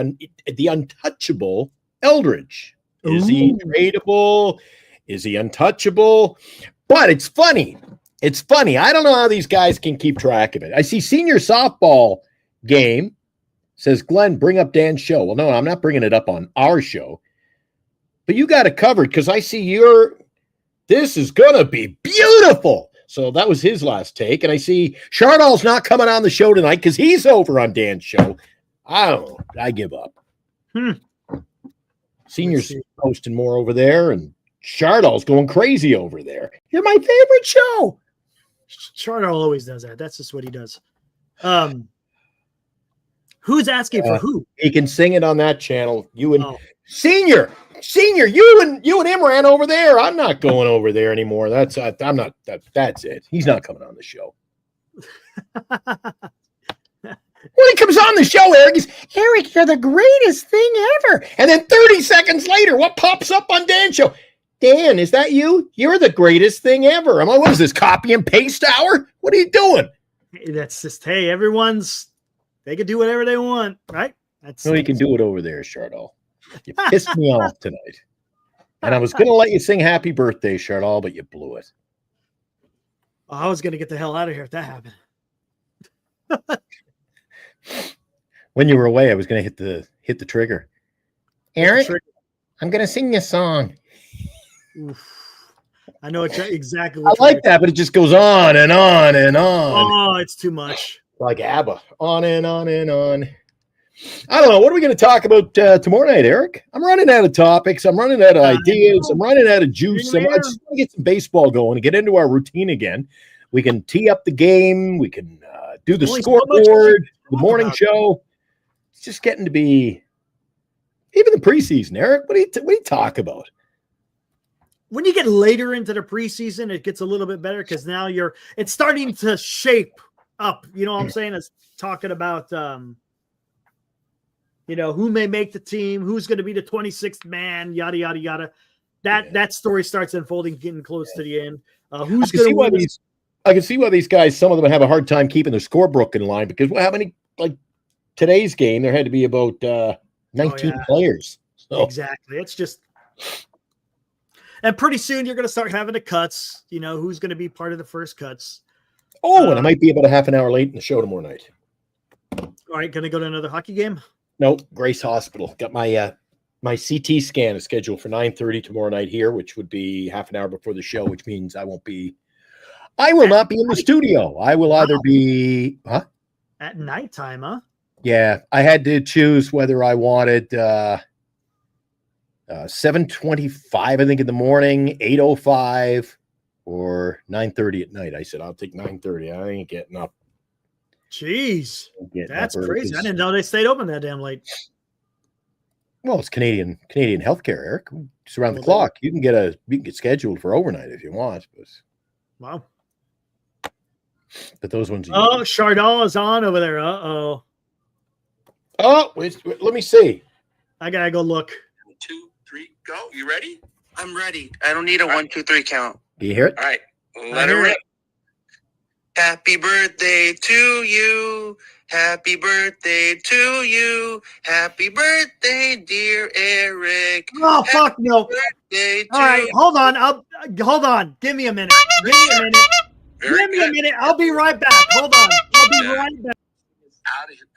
untouchable Eldridge. Is he tradable? Is he untouchable? But it's funny. It's funny. I don't know how these guys can keep track of it. I see senior softball game says, Glenn, bring up Dan's show. Well, no, I'm not bringing it up on our show. But you got it covered because I see this is going to be beautiful. So that was his last take. And I see Chardall's not coming on the show tonight because he's over on Dan's show. I don't know. I give up. Senior's see. posting more over there, and Chardall's going crazy over there. You're my favorite show. Charter always does that. That's just what he does. Who's asking for who? He can sing it on that channel. You and Oh. Senior, you and Imran over there. I'm not going over there anymore. That's I'm not. That's it. He's not coming on the show. When he comes on the show, Eric, he's, Eric, you're the greatest thing ever. And then 30 seconds later, what pops up on Dan's show? Dan, is that you? You're the greatest thing ever. I'm like, what is this, copy and paste hour? What are you doing? That's just, hey, they can do whatever they want, right? No, you can do it over there, Chardall. You pissed me off tonight. And I was going to let you sing happy birthday, Chardall, but you blew it. Oh, I was going to get the hell out of here if that happened. When you were away, I was going to hit the trigger. Eric, I'm going to sing you a song. Oof. I know exactly I what like that, but it just goes on and on and on. Oh, it's too much. Like ABBA. On and on and on. I don't know. What are we going to talk about tomorrow night, Eric? I'm running out of topics. I'm running out of ideas. I'm running out of juice. I just want to get some baseball going and get into our routine again. We can tee up the game. We can do the scoreboard, the morning show. It's just getting to be even the preseason, Eric. What do you talk about? When you get later into the preseason, it gets a little bit better because now it's starting to shape up. You know what I'm saying? It's talking about who may make the team, who's going to be the 26th man, yada yada yada. That story starts unfolding, getting close to the end. Who's going to win? I can see why these guys, some of them have a hard time keeping their scorebook in line because how many, like today's game, there had to be about 19 players. So. Exactly. It's just, and pretty soon you're going to start having the cuts, who's going to be part of the first cuts. Oh, and I might be about a half an hour late in the show tomorrow night. All right. Going to go to another hockey game? No, Grace Hospital. Got my my CT scan is scheduled for 9:30 tomorrow night here, which would be half an hour before the show, which means I will not be in the studio. I will either be at nighttime, huh? Yeah, I had to choose whether I wanted 7:25, I think, in the morning, 8:05, or 9:30 at night. I said I'll take 9:30. I ain't getting up. Jeez, that's crazy. I didn't know they stayed open that damn late. Well, it's Canadian healthcare, Eric. It's around the clock. You can get scheduled for overnight if you want. Wow. But those ones. Chardall is on over there. Uh-oh. Oh, wait, let me see. I gotta go look. 1, 2, 3, go. You ready? I'm ready. I don't need a 1, 2, 3 count. Do you hear it? All right. Let it rip. Happy birthday to you. Happy birthday to you. Happy birthday, dear Eric. Oh, fuck no. Birthday All right, hold on. Hold on. Give me a minute. Give me a minute. I'll be right back. Hold on. I'll be right back.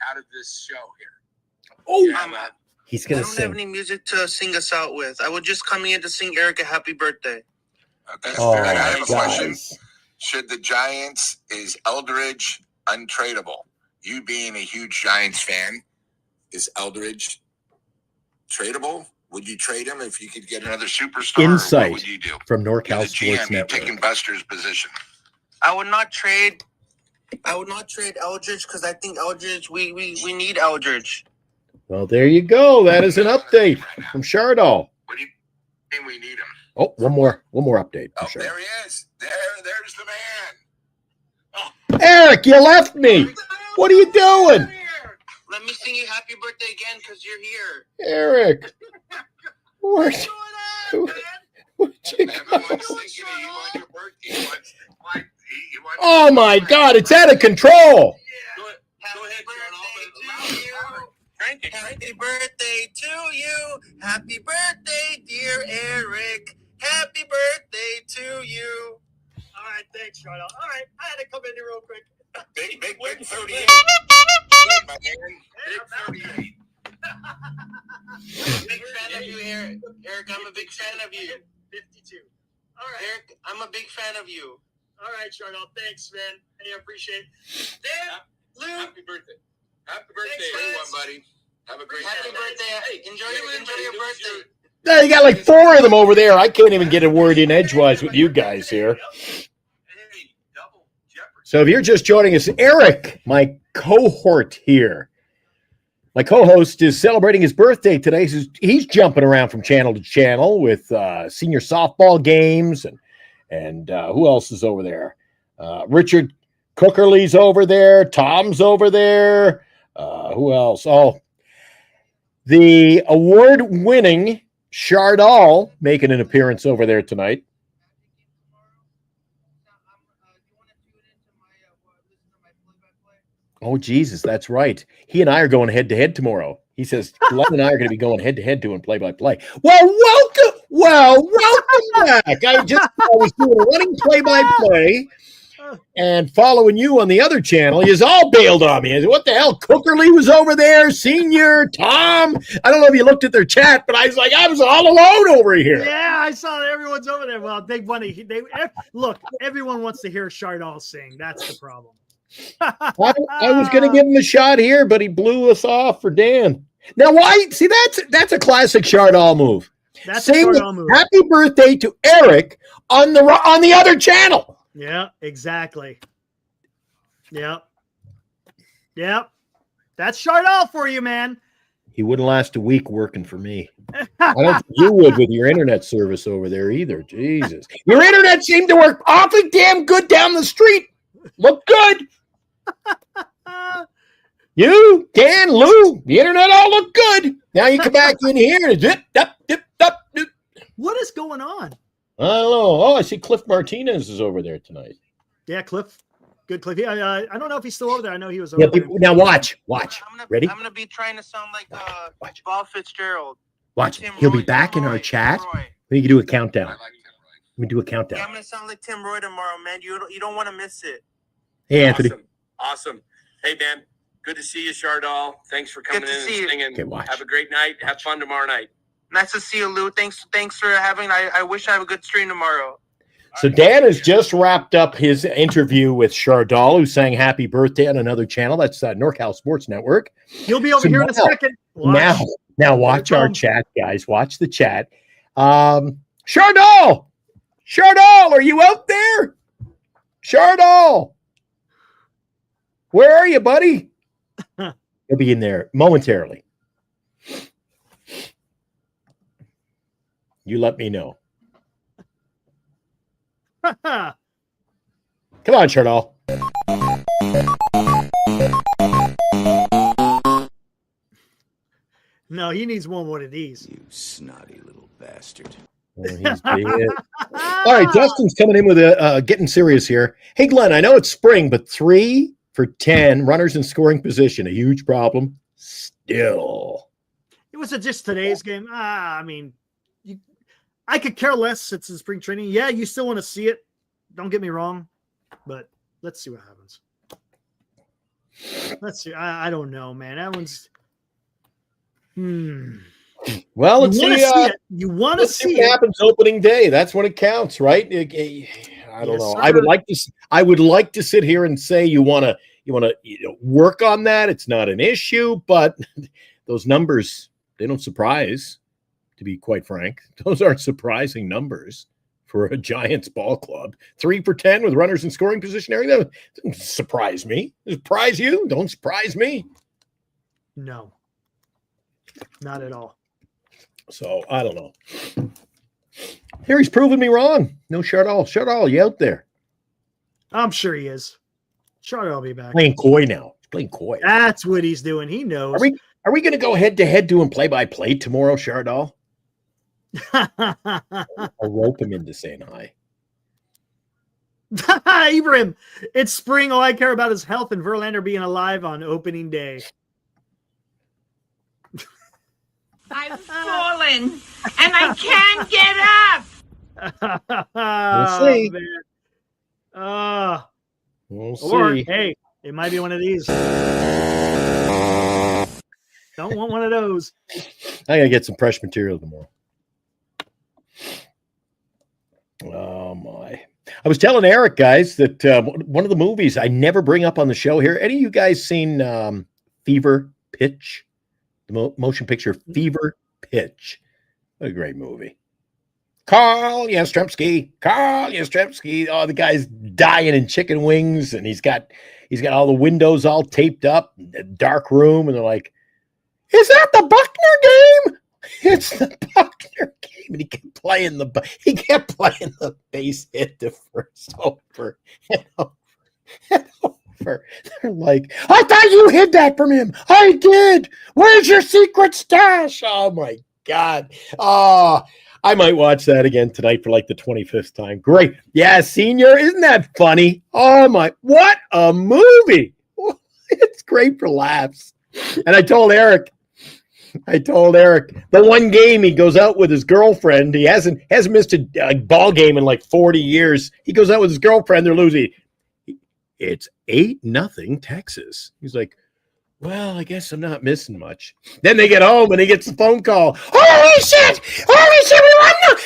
Out of this show here. Oh, he's gonna sing. I don't have any music to sing us out with. I was just coming in to sing Eric a happy birthday. Okay. I have a question. Should the Giants, is Eldridge untradeable? You being a huge Giants fan, is Eldridge tradable? Would you trade him if you could get another superstar? Insight what would you do? from NorCal You're the GM, Sports you're Network. taking Buster's position. I would not trade Eldridge because I think Eldridge, we need Eldridge. Well, there you go. That is an update from Chardall. What do you mean we need him? Oh, one more update. Oh, there he is. There's the man. Oh. Eric, you left me. What are you doing? Let me sing you happy birthday again because you're here. Eric. Where'd you go? Oh, my God. It's out of control. Happy birthday to you. Happy birthday, dear Eric. Happy birthday to you. All right, thanks, Charlotte. All right, I had to come in here real quick. Big 38. Big 38. I'm a big fan of you, Eric. Eric, I'm a big fan of you. 52. All right. Eric, I'm a big fan of you. All right, Charlotte. Thanks, man. I appreciate it. Dan, Lou. Happy birthday. Happy birthday, everyone, buddy. Have a great Happy birthday. Enjoy your birthday. Now, you got like 4 of them over there. I can't even get a word in edgewise with you guys here. So if you're just joining us, Eric, my cohort here, my co-host, is celebrating his birthday today. He's jumping around from channel to channel with senior softball games, and who else is over there? Richard Cookerly's over there. Tom's over there. Who else? Oh, the award-winning Chardal making an appearance over there tonight. Oh, Jesus, that's right. He and I are going head-to-head tomorrow. He says Glenn and I are going to be going head-to-head doing play-by-play. Well, welcome back. I was doing running play-by-play and following you on the other channel. You all bailed on me. I said, what the hell? Cookerly was over there, Senior, Tom. I don't know if you looked at their chat, but I was like, I was all alone over here. Yeah, I saw that everyone's over there. Well, they want to. Look. Everyone wants to hear Chardal sing. That's the problem. I was going to give him a shot here, but he blew us off for Dan. Now, why? See, that's a classic Chardal move. That's Sing a Chardal move. Happy birthday to Eric on the other channel. Yeah, exactly. Yep. That's Chardal for you, man. He wouldn't last a week working for me. I don't think you would with your internet service over there either. Jesus. Your internet seemed to work awfully damn good down the street. Look good. You, Dan, Lou, the internet all look good. Now you come back in here and dip. What is going on? I don't know. Oh, I see Cliff Martinez is over there tonight. Yeah, Cliff. Good Cliff. I don't know if he's still over there. I know he was over there. Now watch. Ready? I'm gonna be trying to sound like Bob Fitzgerald. Watch. Tim He'll Roy, be back Tim in our Roy, chat. Tim Roy. We can do a countdown. Let me do a Yeah, countdown. I'm gonna sound like Tim Roy tomorrow, man. You don't want to miss it. Hey, Anthony. Awesome. Hey, man. Good to see you, Chardal. Thanks for coming Good to in see and you. singing. Okay, watch. Have a great night. Have fun tomorrow night. Nice to see you, Lou. Thanks for having. I wish I have a good stream tomorrow. So Dan has just wrapped up his interview with Chardal, who sang Happy Birthday on another channel. That's NorCal Sports Network. He'll be over here in a second. Now watch our chat, guys. Watch the chat. Chardal, are you out there? Chardal, where are you, buddy? He'll be in there momentarily. You let me know. Come on, Chardal. No, he needs one of these. You snotty little bastard. All right, Dustin's coming in with getting serious here. Hey, Glenn, I know it's spring, but 3 for 10 runners in scoring position, a huge problem. Still. It was just today's game. I mean, I could care less. It's in spring training. Yeah, you still want to see it. Don't get me wrong, but let's see what happens. Let's see. I don't know, man. That one's. Well, let's see. You want to see what happens opening day. That's when it counts, right? I don't know. Sir. I would like to sit here and say you want to work on that. It's not an issue, but those numbers, they don't surprise. To be quite frank, those aren't surprising numbers for a Giants ball club. 3 for 10 with runners in scoring position area. That doesn't surprise me. Surprise you? Don't surprise me. No, not at all. So I don't know. Here he's proven me wrong. No Chardal, you out there? I'm sure he is. Chardal will be back. Playing coy now. He's playing coy. That's what he's doing. He knows. Are we going to go head to head doing play-by-play tomorrow, Chardal? I'll rope him into saying hi. Ibrahim, it's spring. All I care about is health and Verlander being alive on opening day. I've fallen and I can't get up. We'll see. We'll Or, see. hey, it might be one of these. Don't want one of those. I gotta get some fresh material tomorrow. Oh my! I was telling Eric, guys, that one of the movies I never bring up on the show here. Any of you guys seen Fever Pitch. The motion picture Fever Pitch. What a great movie. Carl Yastrzemski. Oh, the guy's dying in chicken wings, and he's got all the windows all taped up, a dark room, and they're like, "Is that the Buckner game?" It's the Buckner game, and he kept playing the base hit to first over and over and over. They're like, "I thought you hid that from him." "I did. Where's your secret stash?" Oh my God. Oh, I might watch that again tonight for like the 25th time. Great. Yeah, Senior, isn't that funny? Oh my, what a movie. It's great for laughs. And I told Eric, the one game he goes out with his girlfriend, he hasn't missed a ball game in like 40 years. He goes out with his girlfriend, they're losing. It's 8-0 Texas. He's like, well, I guess I'm not missing much. Then they get home and he gets the phone call. Holy shit! We won!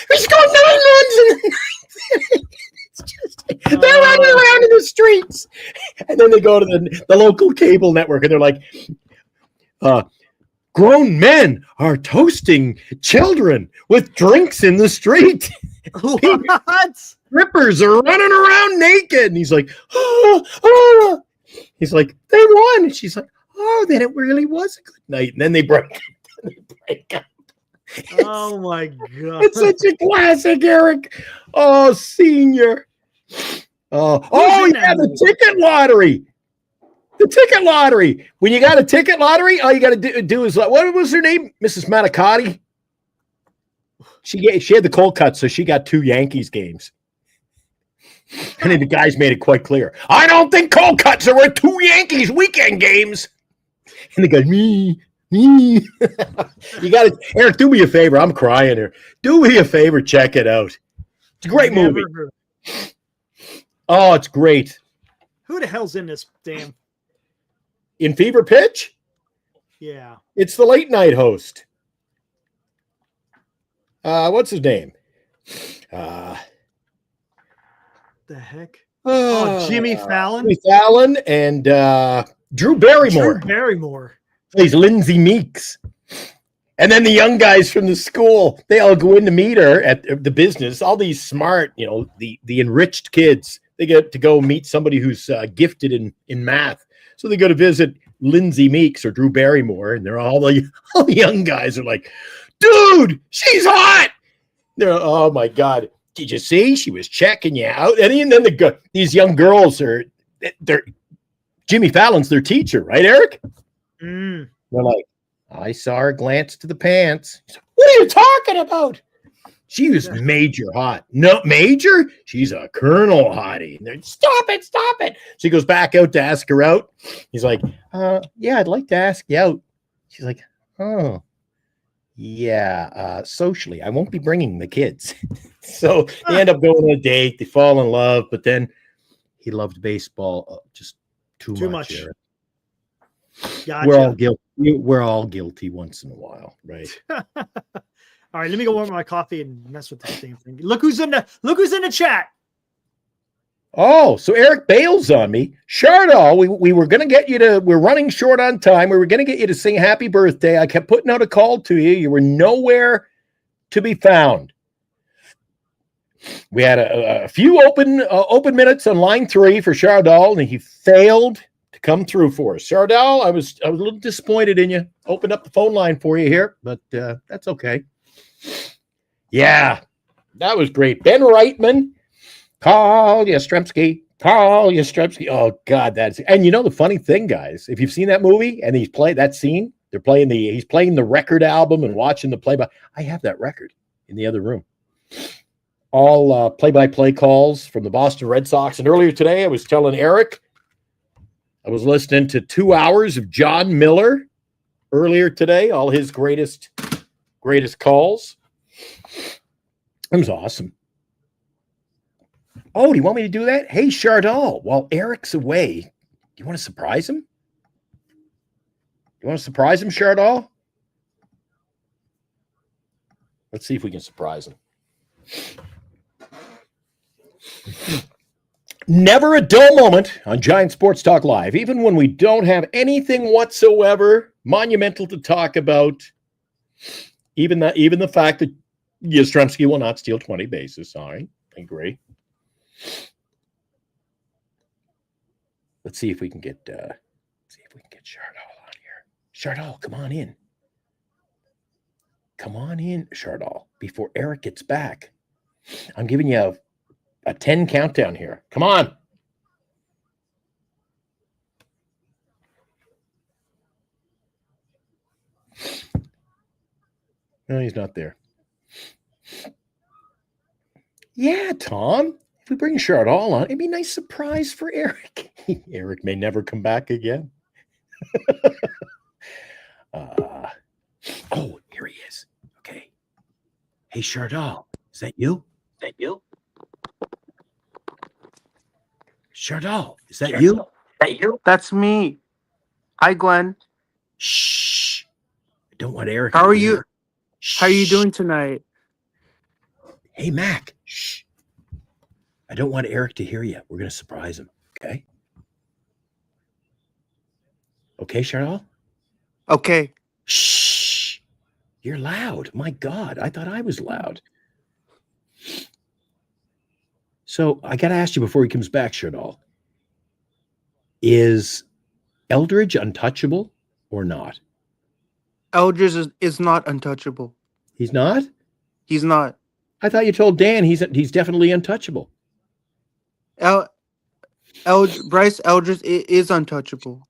We scored 9 runs in the ninth. It's just, they're running around in the streets. And then they go to the local cable network and they're like, grown men are toasting children with drinks in the street. What? Strippers are running around naked. And he's like, oh. He's like, they won. And she's like, oh, then it really was a good night. And then they break up. Oh my God. It's such a classic, Eric. Oh, Senior. Yeah, the ticket lottery. The ticket lottery. When you got a ticket lottery, all you got to do is, what was her name? Mrs. Manicotti. She had the cold cut, so she got 2 Yankees games. And then the guys made it quite clear. I don't think cold cuts are worth 2 Yankees weekend games. And they go, me. You got to, Eric, do me a favor. I'm crying here. Do me a favor. Check it out. It's a great movie. Oh, it's great. Who the hell's in this damn? In Fever Pitch? Yeah. It's the late night host. What's his name? The heck? Jimmy Fallon. Jimmy Fallon and Drew Barrymore. Plays Lindsay Meeks. And then the young guys from the school, they all go in to meet her at the business. All these smart, the enriched kids, they get to go meet somebody who's gifted in math. So they go to visit Lindsay Meeks or Drew Barrymore, and they're all the young guys are like, dude, she's hot. They're, oh my God. Did you see? She was checking you out. And then these young girls they're Jimmy Fallon's their teacher, right, Eric? Mm. They're like, I saw her glance to the pants. What are you talking about? She was major hot. No, major? She's a colonel hottie. And they're, stop it. So he goes back out to ask her out. He's like, yeah, I'd like to ask you out. She's like, oh, yeah, socially, I won't be bringing the kids. So they end up going on a date. They fall in love, but then he loved baseball just too much. Gotcha. We're all guilty. We're all guilty once in a while, right? All right, let me go warm my coffee and mess with this damn thing. Look who's in the chat. Oh, so Eric bails on me. Chardol, we were going to get you to, we're running short on time. We were going to get you to sing happy birthday. I kept putting out a call to you. You were nowhere to be found. We had a few open minutes on line 3 for Chardol, and he failed to come through for us. Chardol, I was a little disappointed in you. Opened up the phone line for you here, but that's okay. Yeah, that was great. Ben Reitman. Carl Yastrzemski. Oh God, and the funny thing, guys, if you've seen that movie and he's playing that scene, he's playing the record album and watching the play-by. I have that record in the other room. All play-by-play calls from the Boston Red Sox. And earlier today, I was telling Eric, I was listening to 2 hours of John Miller earlier today, all his greatest calls. It was awesome. Oh, do you want me to do that? Hey, Chardol, while Eric's away, do you want to surprise him? You want to surprise him, Chardol? Let's see if we can surprise him. Never a dull moment on Giant Sports Talk Live, even when we don't have anything whatsoever monumental to talk about. Even the fact that Yastrzemski will not steal 20 bases. Sorry, I agree. Let's see if we can get Chardall on here. Chardall, come on in. Come on in, Chardall, before Eric gets back. I'm giving you a 10 countdown here. Come on. No, he's not there. Yeah, Tom. If we bring Chardall on, it'd be a nice surprise for Eric. Eric may never come back again. Oh, here he is. Okay. Hey, Chardall, is that you? Is that you? Chardall, is that you? That's me. Hi, Glenn. Shh. I don't want Eric. How are you? How are you doing tonight? Hey, Mac. Shh. I don't want Eric to hear you. We're going to surprise him. Okay? Okay, Chardall? Okay. Shh. You're loud. My God. I thought I was loud. So I got to ask you before he comes back, Chardall. Is Eldridge untouchable or not? Eldridge is not untouchable. He's not? He's not. I thought you told Dan he's definitely untouchable. Bryce Eldridge is untouchable.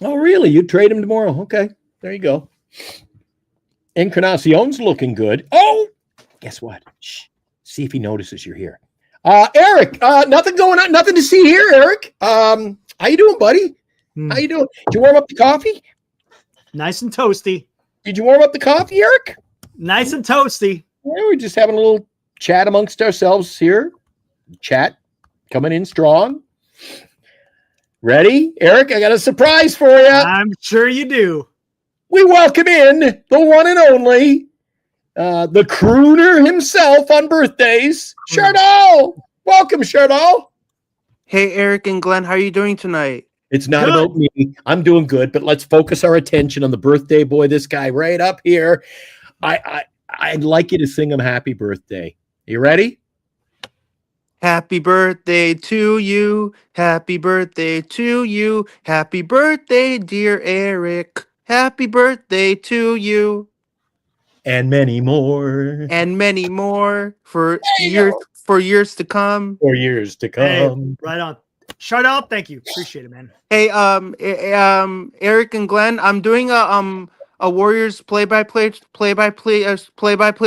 Oh, really? You'd trade him tomorrow? Okay. There you go. Encarnacion's looking good. Oh, guess what? Shh. See if he notices you're here. Eric, nothing going on. Nothing to see here, Eric. How you doing, buddy? How you doing? Did you warm up the coffee? Nice and toasty. Did you warm up the coffee, Eric? Nice and toasty. Yeah, we're just having a little chat amongst ourselves here. Chat coming in strong. Ready? Eric, I got a surprise for you. I'm sure you do. We welcome in the one and only, the crooner himself on birthdays, Chardall. Welcome, Chardall. Hey, Eric and Glenn, how are you doing tonight? It's not about me. I'm doing good, but let's focus our attention on the birthday boy, this guy right up here. I'd like you to sing him happy birthday. You ready? Happy birthday to you. Happy birthday to you. Happy birthday, dear Eric. Happy birthday to you. And many more. And many more for years to come. For years to come. Hey, right on. Shut up. Thank you. Appreciate it, man. Hey, Eric and Glenn, I'm doing a Warriors play-by-play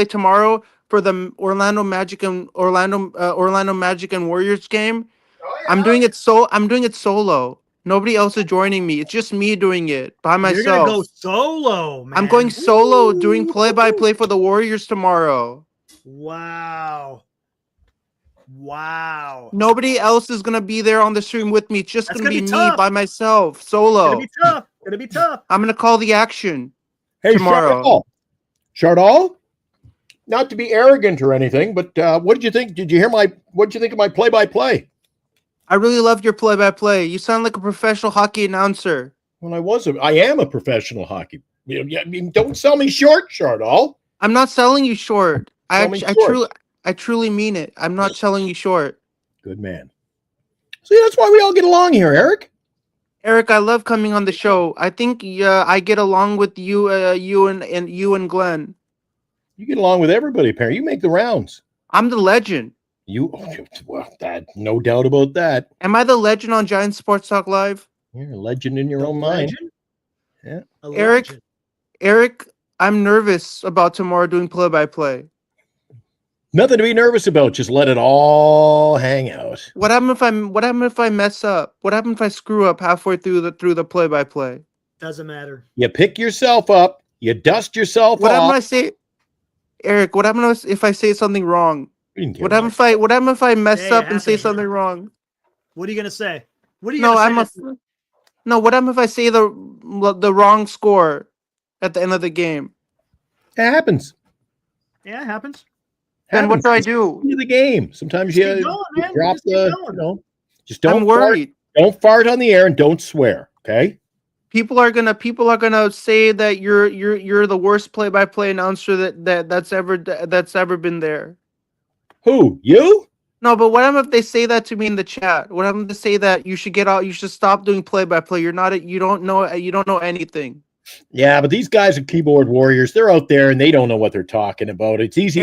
tomorrow for the Orlando Magic and Warriors game. Oh, yeah. I'm doing it solo. Nobody else is joining me. It's just me doing it by myself. You're gonna go solo, man. I'm going solo doing play-by-play for the Warriors tomorrow. Wow. Wow. Nobody else is gonna be there on the stream with me. It's just That's gonna be gonna be me by myself, solo. Gonna be tough. I'm gonna call the action Hey, tomorrow. Chardall, not to be arrogant or anything, but what did you think? What did you think of my play-by-play? I really love your play-by-play. You sound like a professional hockey announcer. Well, I am a professional hockey. I mean, don't sell me short, Chardall. I'm not selling you short. I short. truly mean it. I'm not selling you short. Good man. See, that's why we all get along here, Eric. Eric, I love coming on the show. I think I get along with you and Glenn. You get along with everybody, apparently. You make the rounds. I'm the legend. That no doubt about that. Am I the legend on Giant Sports Talk Live? You're a legend in your own mind. Yeah. Eric, I'm nervous about tomorrow doing play-by-play. Nothing to be nervous about. Just let it all hang out. What happens if I mess up? What happens if I screw up halfway through the play-by-play? Doesn't matter. You pick yourself up. You dust yourself off. What happens if I say, Eric? What happens if I say something wrong? What happens if I mess up and say something wrong? What are you gonna say? What are you gonna say? No. What happens if I say the wrong score at the end of the game? It happens. Yeah, it happens. Then what do I do? The game. Sometimes Just keep going, man. drop Just keep the. going. You know, Just don't I'm worried. Don't fart on the air and don't swear. Okay. People are gonna say that you're the worst play-by-play announcer that's ever been there. Who? You? No, but what if they say that to me in the chat? What if they say that you should get out? You should stop doing play-by-play. You don't know anything. Yeah, but these guys are keyboard warriors. They're out there and they don't know what they're talking about. It's easy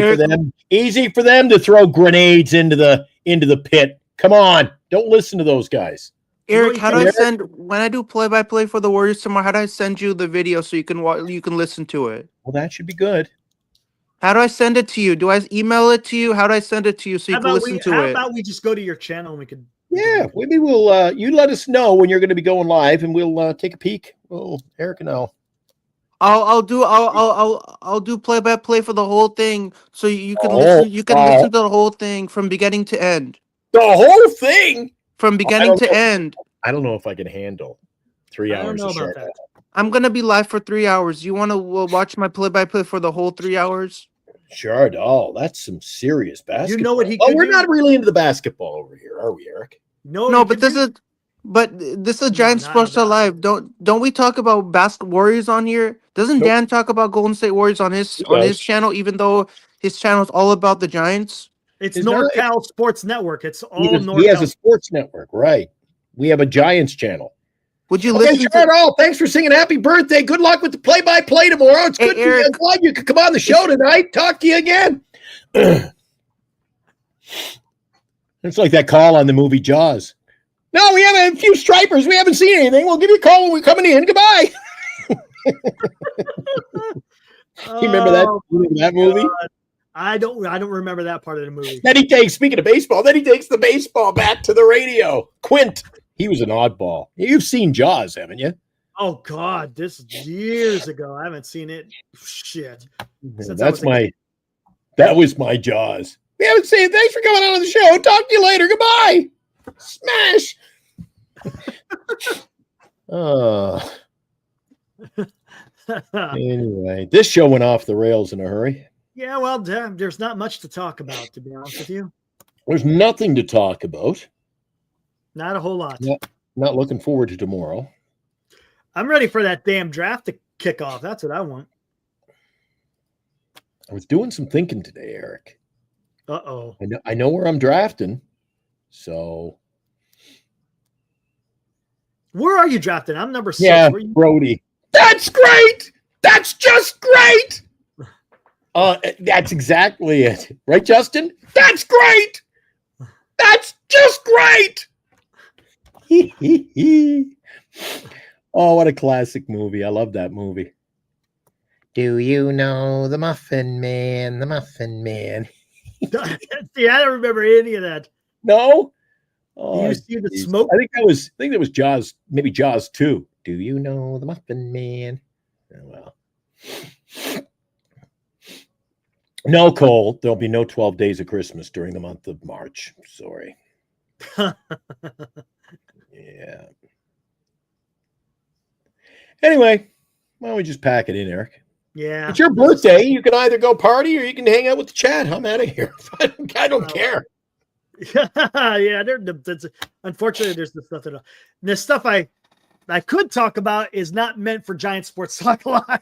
for them to throw grenades into the pit. Come on, don't listen to those guys. Eric, how do I send when I do play-by-play for the Warriors tomorrow? How do I send you the video so you can listen to it? Well, that should be good. How do I send it to you? Do I email it to you? How do I send it to you so you can listen to it? How about we just go to your channel and we could? Yeah, maybe we'll. You let us know when you're going to be going live, and we'll take a peek. Well, Eric and I'll do play-by-play for the whole thing so you can listen. You can listen to the whole thing from beginning to end. The whole thing from beginning to end. I don't know if I can handle 3 hours. I don't know about that. I'm gonna be live for 3 hours. You want to watch my play-by-play for the whole 3 hours? Chardol, that's some serious basketball. You know what he? Oh, we're not really into the basketball over here, are we, Eric? No, but this is Giant Sports Live. Don't we talk about Warriors on here? Doesn't Dan talk about Golden State Warriors on his channel, even though his channel is all about the Giants? It's NorCal Sports Network. It's all NorCal. He has a sports network, right? We have a Giants channel. Would you listen to Chardol, thanks for singing happy birthday. Good luck with the play-by-play tomorrow. It's good. I'm glad you could come on the show tonight. Talk to you again. It's like that call on the movie Jaws. No, we have a few stripers. We haven't seen anything. We'll give you a call when we're coming in. Goodbye. You remember that movie? God. I don't remember that part of the movie. Then speaking of baseball, then he takes the baseball bat to the radio. Quint. He was an oddball. You've seen Jaws, haven't you? Oh God, this is years ago. I haven't seen it. Shit. That was my Jaws. We haven't seen it. Thanks for coming on the show. Talk to you later. Goodbye. Smash. Anyway, this show went off the rails in a hurry. Yeah, well, there's not much to talk about, to be honest with you. There's nothing to talk about. Not a whole lot. Not looking forward to tomorrow. I'm ready for that damn draft to kick off. That's what I want. I was doing some thinking today, Eric. Uh-oh. I know where I'm drafting. So. Where are you drafting? I'm number 6. Yeah, Brody. That's great. That's just great. That's exactly it. Right, Justin? That's great. That's just great. Oh, what a classic movie. I love that movie. Do you know the Muffin Man? The Muffin Man. See, I don't remember any of that. No? Do you see the smoke? I think that was Jaws, maybe Jaws 2. Do you know the Muffin Man? Oh, well. No, Cole, there'll be no 12 days of Christmas during the month of March. Sorry. Yeah. Anyway, why don't we just pack it in, Eric? Yeah. It's your birthday. You can either go party or you can hang out with the chat. I'm out of here. I don't care. Yeah, unfortunately, there's the stuff that the stuff I could talk about is not meant for Giant Sports Talk Live.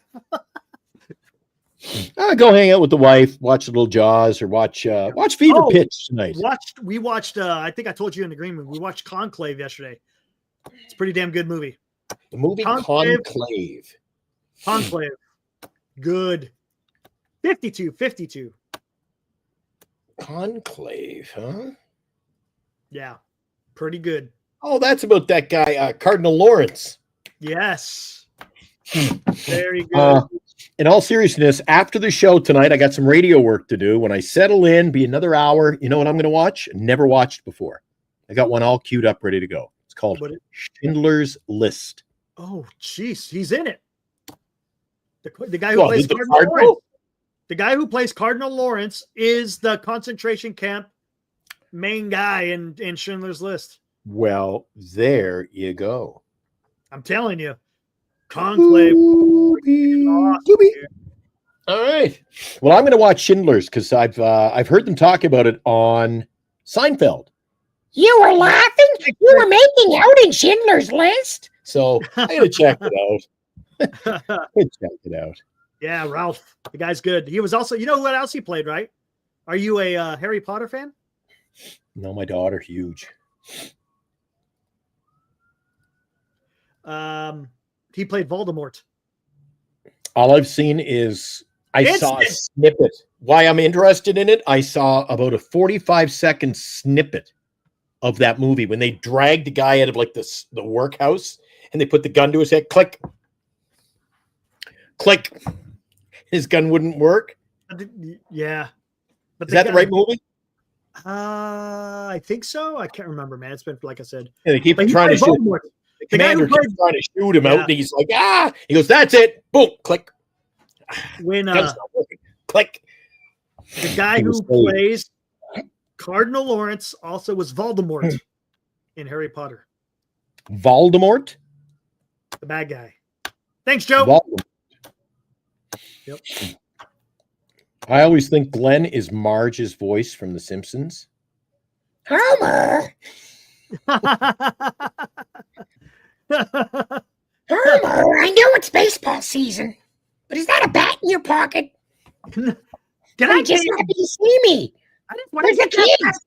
Go hang out with the wife, watch a little Jaws, or watch Fever Pitch tonight. We watched. I think I told you in the green room. We watched Conclave yesterday. It's a pretty damn good movie. The movie Conclave. Conclave. Good. 52. Conclave, huh? Yeah. Pretty good. Oh, that's about that guy, Cardinal Lawrence. Yes. Very good. In all seriousness, after the show tonight, I got some radio work to do. When I settle in, be another hour. You know what I'm going to watch? Never watched before. I got one all queued up, ready to go. It's called Schindler's List. Oh, jeez. He's in it. The guy who plays Cardinal Lawrence. The guy who plays Cardinal Lawrence is the concentration camp main guy in Schindler's List. Well, there you go. I'm telling you. Conclave. Awesome, all right. Well, I'm going to watch Schindler's because I've heard them talk about it on Seinfeld. You were laughing like, you were making out in Schindler's List. So I gotta check it out. Check it out. Yeah, Ralph. The guy's good. He was also, you know what else he played, right? Are you a Harry Potter fan? No, my daughter, huge. He played Voldemort. All I've seen is I saw a snippet. Why I'm interested in it, I saw about a 45-second snippet of that movie when they dragged the guy out of like the workhouse and they put the gun to his head. Click. Click. His gun wouldn't work. Yeah. Is that the right movie? I think so. I can't remember, man. It's been, like I said. Yeah, they keep trying to shoot. The commander keeps trying to shoot him out, and he's like, ah! He goes, that's it. Boom. Click. When click. The guy who plays Cardinal Lawrence also was Voldemort in Harry Potter. Voldemort? The bad guy. Thanks, Joe. Voldemort. Yep. I always think Glenn is Marge's voice from The Simpsons. Homer! Homer, I know it's baseball season, but is that a bat in your pocket? Can I just happy to see me? I just want Where's the kids?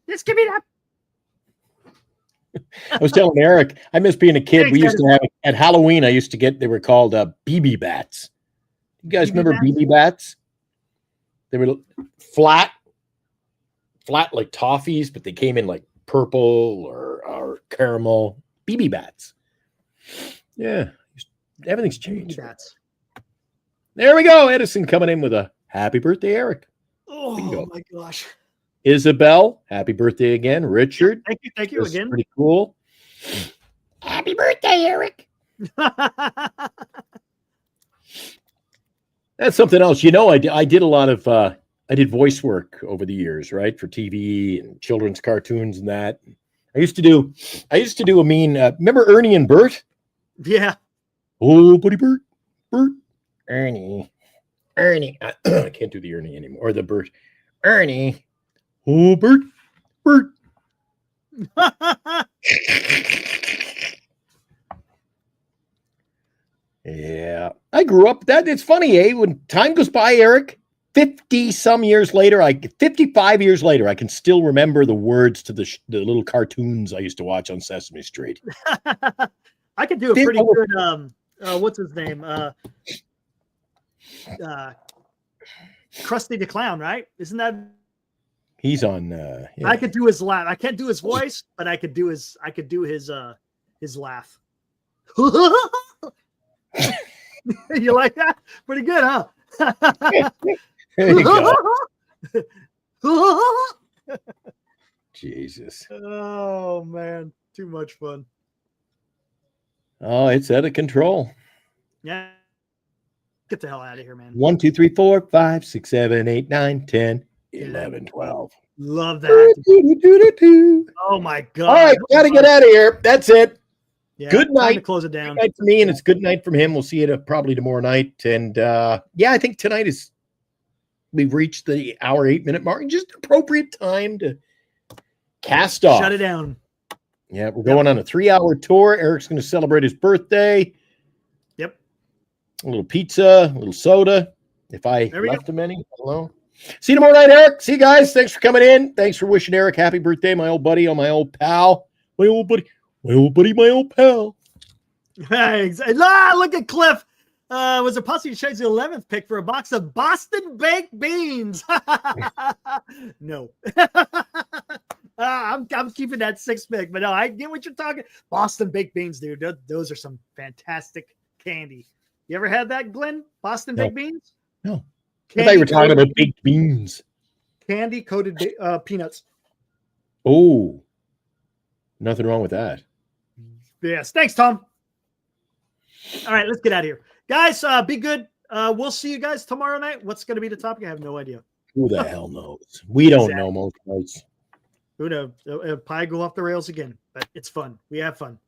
Just give me that. I was telling Eric, I miss being a kid. We used to have, at Halloween, I used to get, they were called BB bats. You guys remember BB bats? They were flat like toffees, but they came in like purple or caramel. BB bats. Yeah. Everything's changed. There we go. Edison coming in with a happy birthday, Eric. Oh, my gosh. Isabel, happy birthday again. Richard. Thank you again. Pretty cool. Happy birthday, Eric. That's something else. You know, I did a lot of I did voice work over the years, right? For TV and children's cartoons and that. I used to do a mean remember Ernie and Bert? Yeah. Oh, buddy Bert. Ernie. I can't do the Ernie anymore. Or the Bert. Ernie. Oh, Bert. Yeah. I grew up that it's funny, eh? When time goes by, Eric, 55 years later, I can still remember the words to the little cartoons I used to watch on Sesame Street. I could do a pretty good what's his name? Krusty the Clown, right? Isn't that He's on yeah. I could do his laugh. I can't do his voice, but I could do his laugh. You like that? Pretty good, huh? There you go. Jesus. Oh man, too much fun. Oh, it's out of control. Yeah. Get the hell out of here, man. 1, 2, 3, 4, 5, 6, 7, 8, 9, 10, 11, 12. Love that. Oh my god. All right, gotta get out of here. That's it. Yeah, good night. To close it down. Good night for me, and it's good night from him. We'll see you probably tomorrow night. And yeah, I think tonight we've reached the hour 8-minute mark. Just appropriate time to cast off. Shut it down. Yeah, we're going on a 3-hour tour. Eric's going to celebrate his birthday. Yep. A little pizza, a little soda. If I left him any, I don't know. See you tomorrow night, Eric. See you guys. Thanks for coming in. Thanks for wishing Eric happy birthday, my old buddy, my old pal, my old pal. Look at Cliff. Was it possible to change the 11th pick for a box of Boston baked beans? No. I'm keeping that 6th pick, but no, I get what you're talking. Boston baked beans, dude. Those are some fantastic candy. You ever had that, Glenn? Boston baked beans? No. I thought you were talking about baked beans. Candy coated peanuts. Oh, nothing wrong with that. Yes. Thanks, Tom. All right, let's get out of here. Guys, be good. We'll see you guys tomorrow night. What's going to be the topic? I have no idea. Who the hell knows? We don't know most nights. Who knows? It'll probably go off the rails again, but it's fun. We have fun.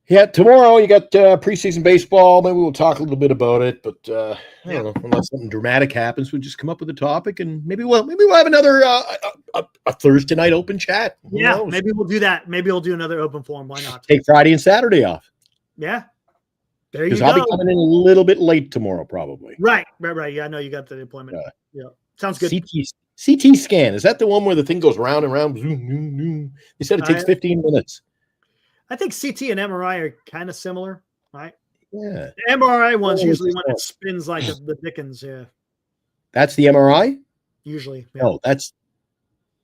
Yeah, tomorrow you got preseason baseball. Maybe we'll talk a little bit about it, but I don't know. Unless something dramatic happens, we'll just come up with a topic, and maybe we'll have another a Thursday night open chat. Who knows? Maybe we'll do that. Maybe we'll do another open forum. Why not? Take Friday and Saturday off. Yeah, there you Because go. I'll be coming in a little bit late tomorrow, probably. Right. Yeah, I know you got the appointment. Yeah, sounds good. CT scan, is that the one where the thing goes round and round? They said it takes 15 minutes. I think CT and MRI are kind of similar, right? Yeah. The MRI one's usually when it spins like the Dickens. Yeah. That's the MRI? Usually. Yeah. Oh, that's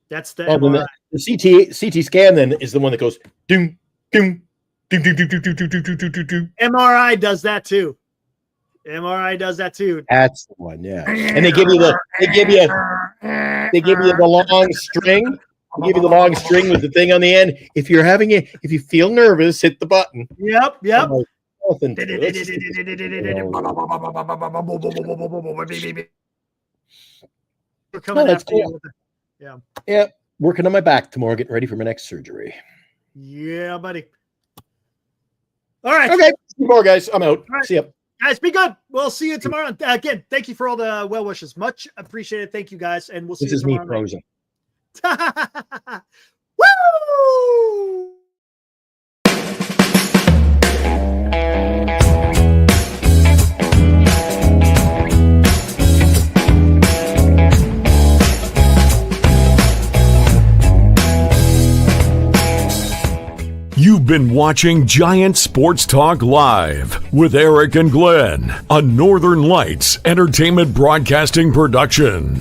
the MRI. The CT scan then is the one that goes doom, doom, doom, doom, doom, doom, doom, doom, doom, doom, doom, doom. MRI does that too. MRI does that too. That's the one, yeah. And they give you the long string. They give you the long string with the thing on the end. If you feel nervous, hit the button. Yep. Nothing to We're coming that's after you cool. with it. Yeah, working on my back tomorrow, getting ready for my next surgery. Yeah, buddy. All right. Okay. See you more, guys. I'm out. Right. See ya. Guys, be good. We'll see you tomorrow. Again, thank you for all the well wishes. Much appreciated. Thank you, guys. And we'll see This you is me tomorrow. frozen. Woo! You've been watching Giant Sports Talk Live with Eric and Glenn, a Northern Lights Entertainment Broadcasting production.